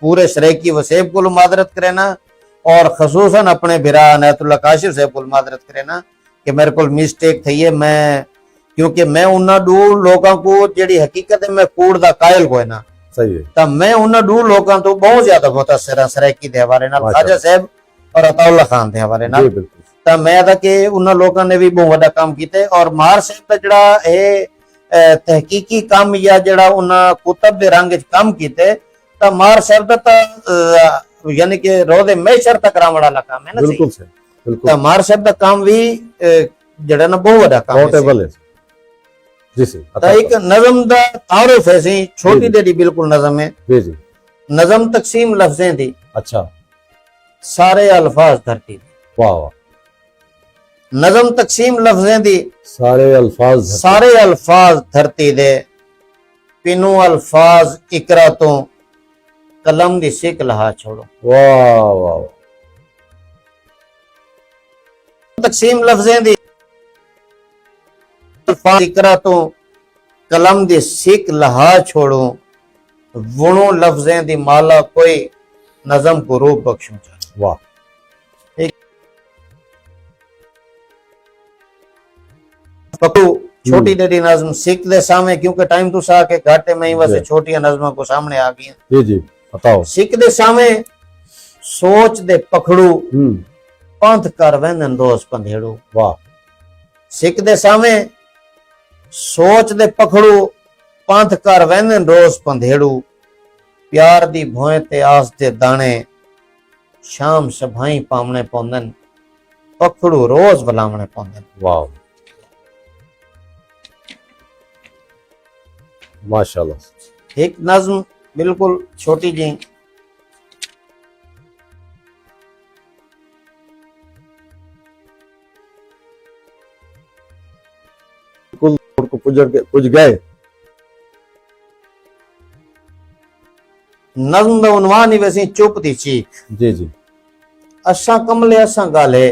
पूरे शरीकी वसेब को मादरत करेना और खसूसन अपने बिरा अनायतुल्लाह काशिफ साहब को मादरत करेना कि मेरे को मिस्टेक थी है मैं क्योंकि मैं उन्ना दू लोगों को जेड़ी हकीकत है मैं कूड़ दा कायल कोई ना सही है ਤਾਂ मैं उन्ना दू लोगों तो बहुत ज्यादा मुतासिर हां सरैकी दे हवाले नाल माशाअल्लाह। खाजा साहब और अताउल्ला खान दे हवाले जी नाल बिल्कुल ਤਾਂ मैं दा कि उन्ना लोगों ने भी बहुत बड़ा काम कीते और मार साहब दा जड़ा है तहकीकी काम या जड़ा उन्ना कुतब दे रंग च काम कीते ਤਾਂ मार साहब दा यानी कि रोज़े मैशर तक रावण वाला काम है ना बिल्कुल सही बिल्कुल ਤਾਂ मार साहब दा काम भी जड़ा ना बहुत बड़ा काम है पोर्टेबल है जी सी ਤਾਂ एक नज़म दा तारुफ है सी छोटी जी। देरी बिल्कुल नज़म है जी जी नज़म तकसीम लफ्जें दी अच्छा सारे अल्फाज धरती दी वाह वाह नज़म तकसीम लफ्जें दी सारे अल्फाज सारे अल्फाज धरती दे पिनू अल्फाज इकरा तो कलम दी सिक लहा छोड़ो वाह वाह तकसीम लफ्जें दी अल्फाज इकरा तो कलम दी सिक लहा छोड़ो वुणो लफ्जें दी माला कोई नज़म को रूप बख्शूं चाहे वाह पकड़ू छोटी देरी नज़म सिक दे सामने क्योंकि टाइम तो सा के घाटे में ही वैसे जी। छोटी नज़मों को सामने आ गई जी जी बताओ सिक दे सामने सोच दे पखड़ू हम्म पंथ कर वंदन दोस्त पंधेड़ू वाह सिक दे सामने सोच दे पखड़ू पंथ कर वंदन रोज पंधेड़ू प्यार दी भोए ते आस दे दाने शाम सभाई पावने पौंदन पखड़ू रोज बुलावने पौंदन वाह माशाल्लाह एक नज्म बिल्कुल छोटी जी बिल्कुल को पुज गए नज्म दा उन्वान ही वैसे चुप दी चीख जी जी असा कमले असा गाले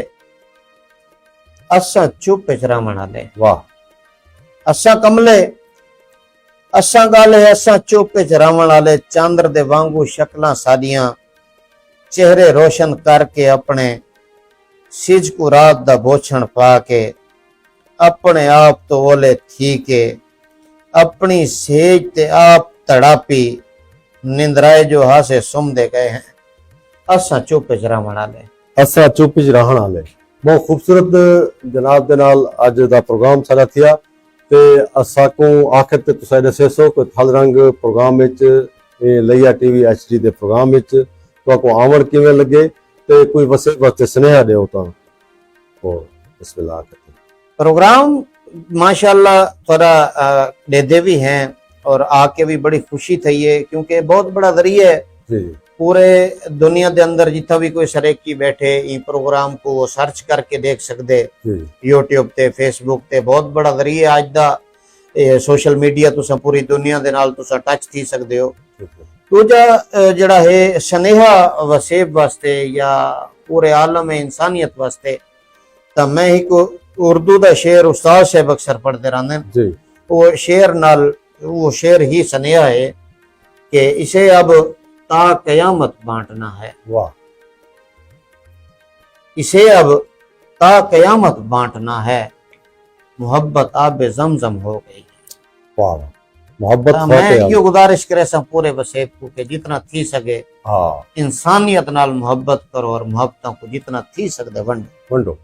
असा चुप च रमण आले वाह असा कमले असा गाले असा चुप च रमण आले चांद्र दे वांगू शक्लां सादियां चेहरे रोशन करके अपने सिज को रात दा बोछण पा के अपने आप तो ओले थी के अपनी सेज ते आप तड़ापी निंद्राए जो हासे सुम दे गए हैं असा चुप च रमण आले असा चुप च रहण वाले बहुत खूबसूरत जनाब दे नाल अज दा प्रोग्राम सारा थिया ते असा को आखिर ते तुसा दसे सो कि थल रंग प्रोग्राम विच लैया टीवी एचडी दे प्रोग्राम विच तो को आमण किवें लगे ते कोई वसे वास्ते स्नेहा देओ ता ओ बिस्मिल्लाह प्रोग्राम माशाल्लाह थोड़ा देते भी हैं और आके भी बड़ी खुशी थी है क्योंकि बहुत बड़ा जरिया है जी पूरे दुनिया के अंदर जितना भी कोई सरेकी बैठे ई प्रोग्राम को सर्च करके देख सकते जी यूट्यूब ते फेसबुक ते बहुत बड़ा जरिया अज दा सोशल मीडिया तुसा पूरी दुनिया दे नाल तुसा टच थी सकते हो दूजा जड़ा है स्नेहा वसेब वास्ते या पूरे आलम इंसानियत वास्ते तो मैं एक उर्दू दा शेर उस्ताद साहब अक्सर पढ़ते रहते जी वो शेर नाल वो शेर ही स्नेहा है कि इसे अब ता कयामत बांटना है वाह इसे अब ता कयामत बांटना है मोहब्बत आब जमजम हो गई वाह मोहब्बत मैं फातिहा यो गुजारिश करे सब पूरे वसेब को कि जितना थी सके हां इंसानियत नाल मोहब्बत करो और मोहब्बतों को जितना थी सकते वंडो वंडो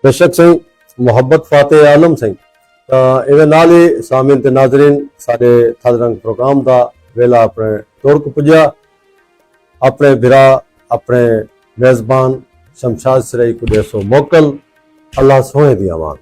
बेशक सही मोहब्बत फाते आलम सही इवे नाल ही सामिन ते नाजरीन साडे थल रंग प्रोग्राम दा वेला अपने तौर को पुजया अपने बिरा अपने मेजबान शमशाद सराई को देसो मोकल अल्लाह सोहे दी अमान।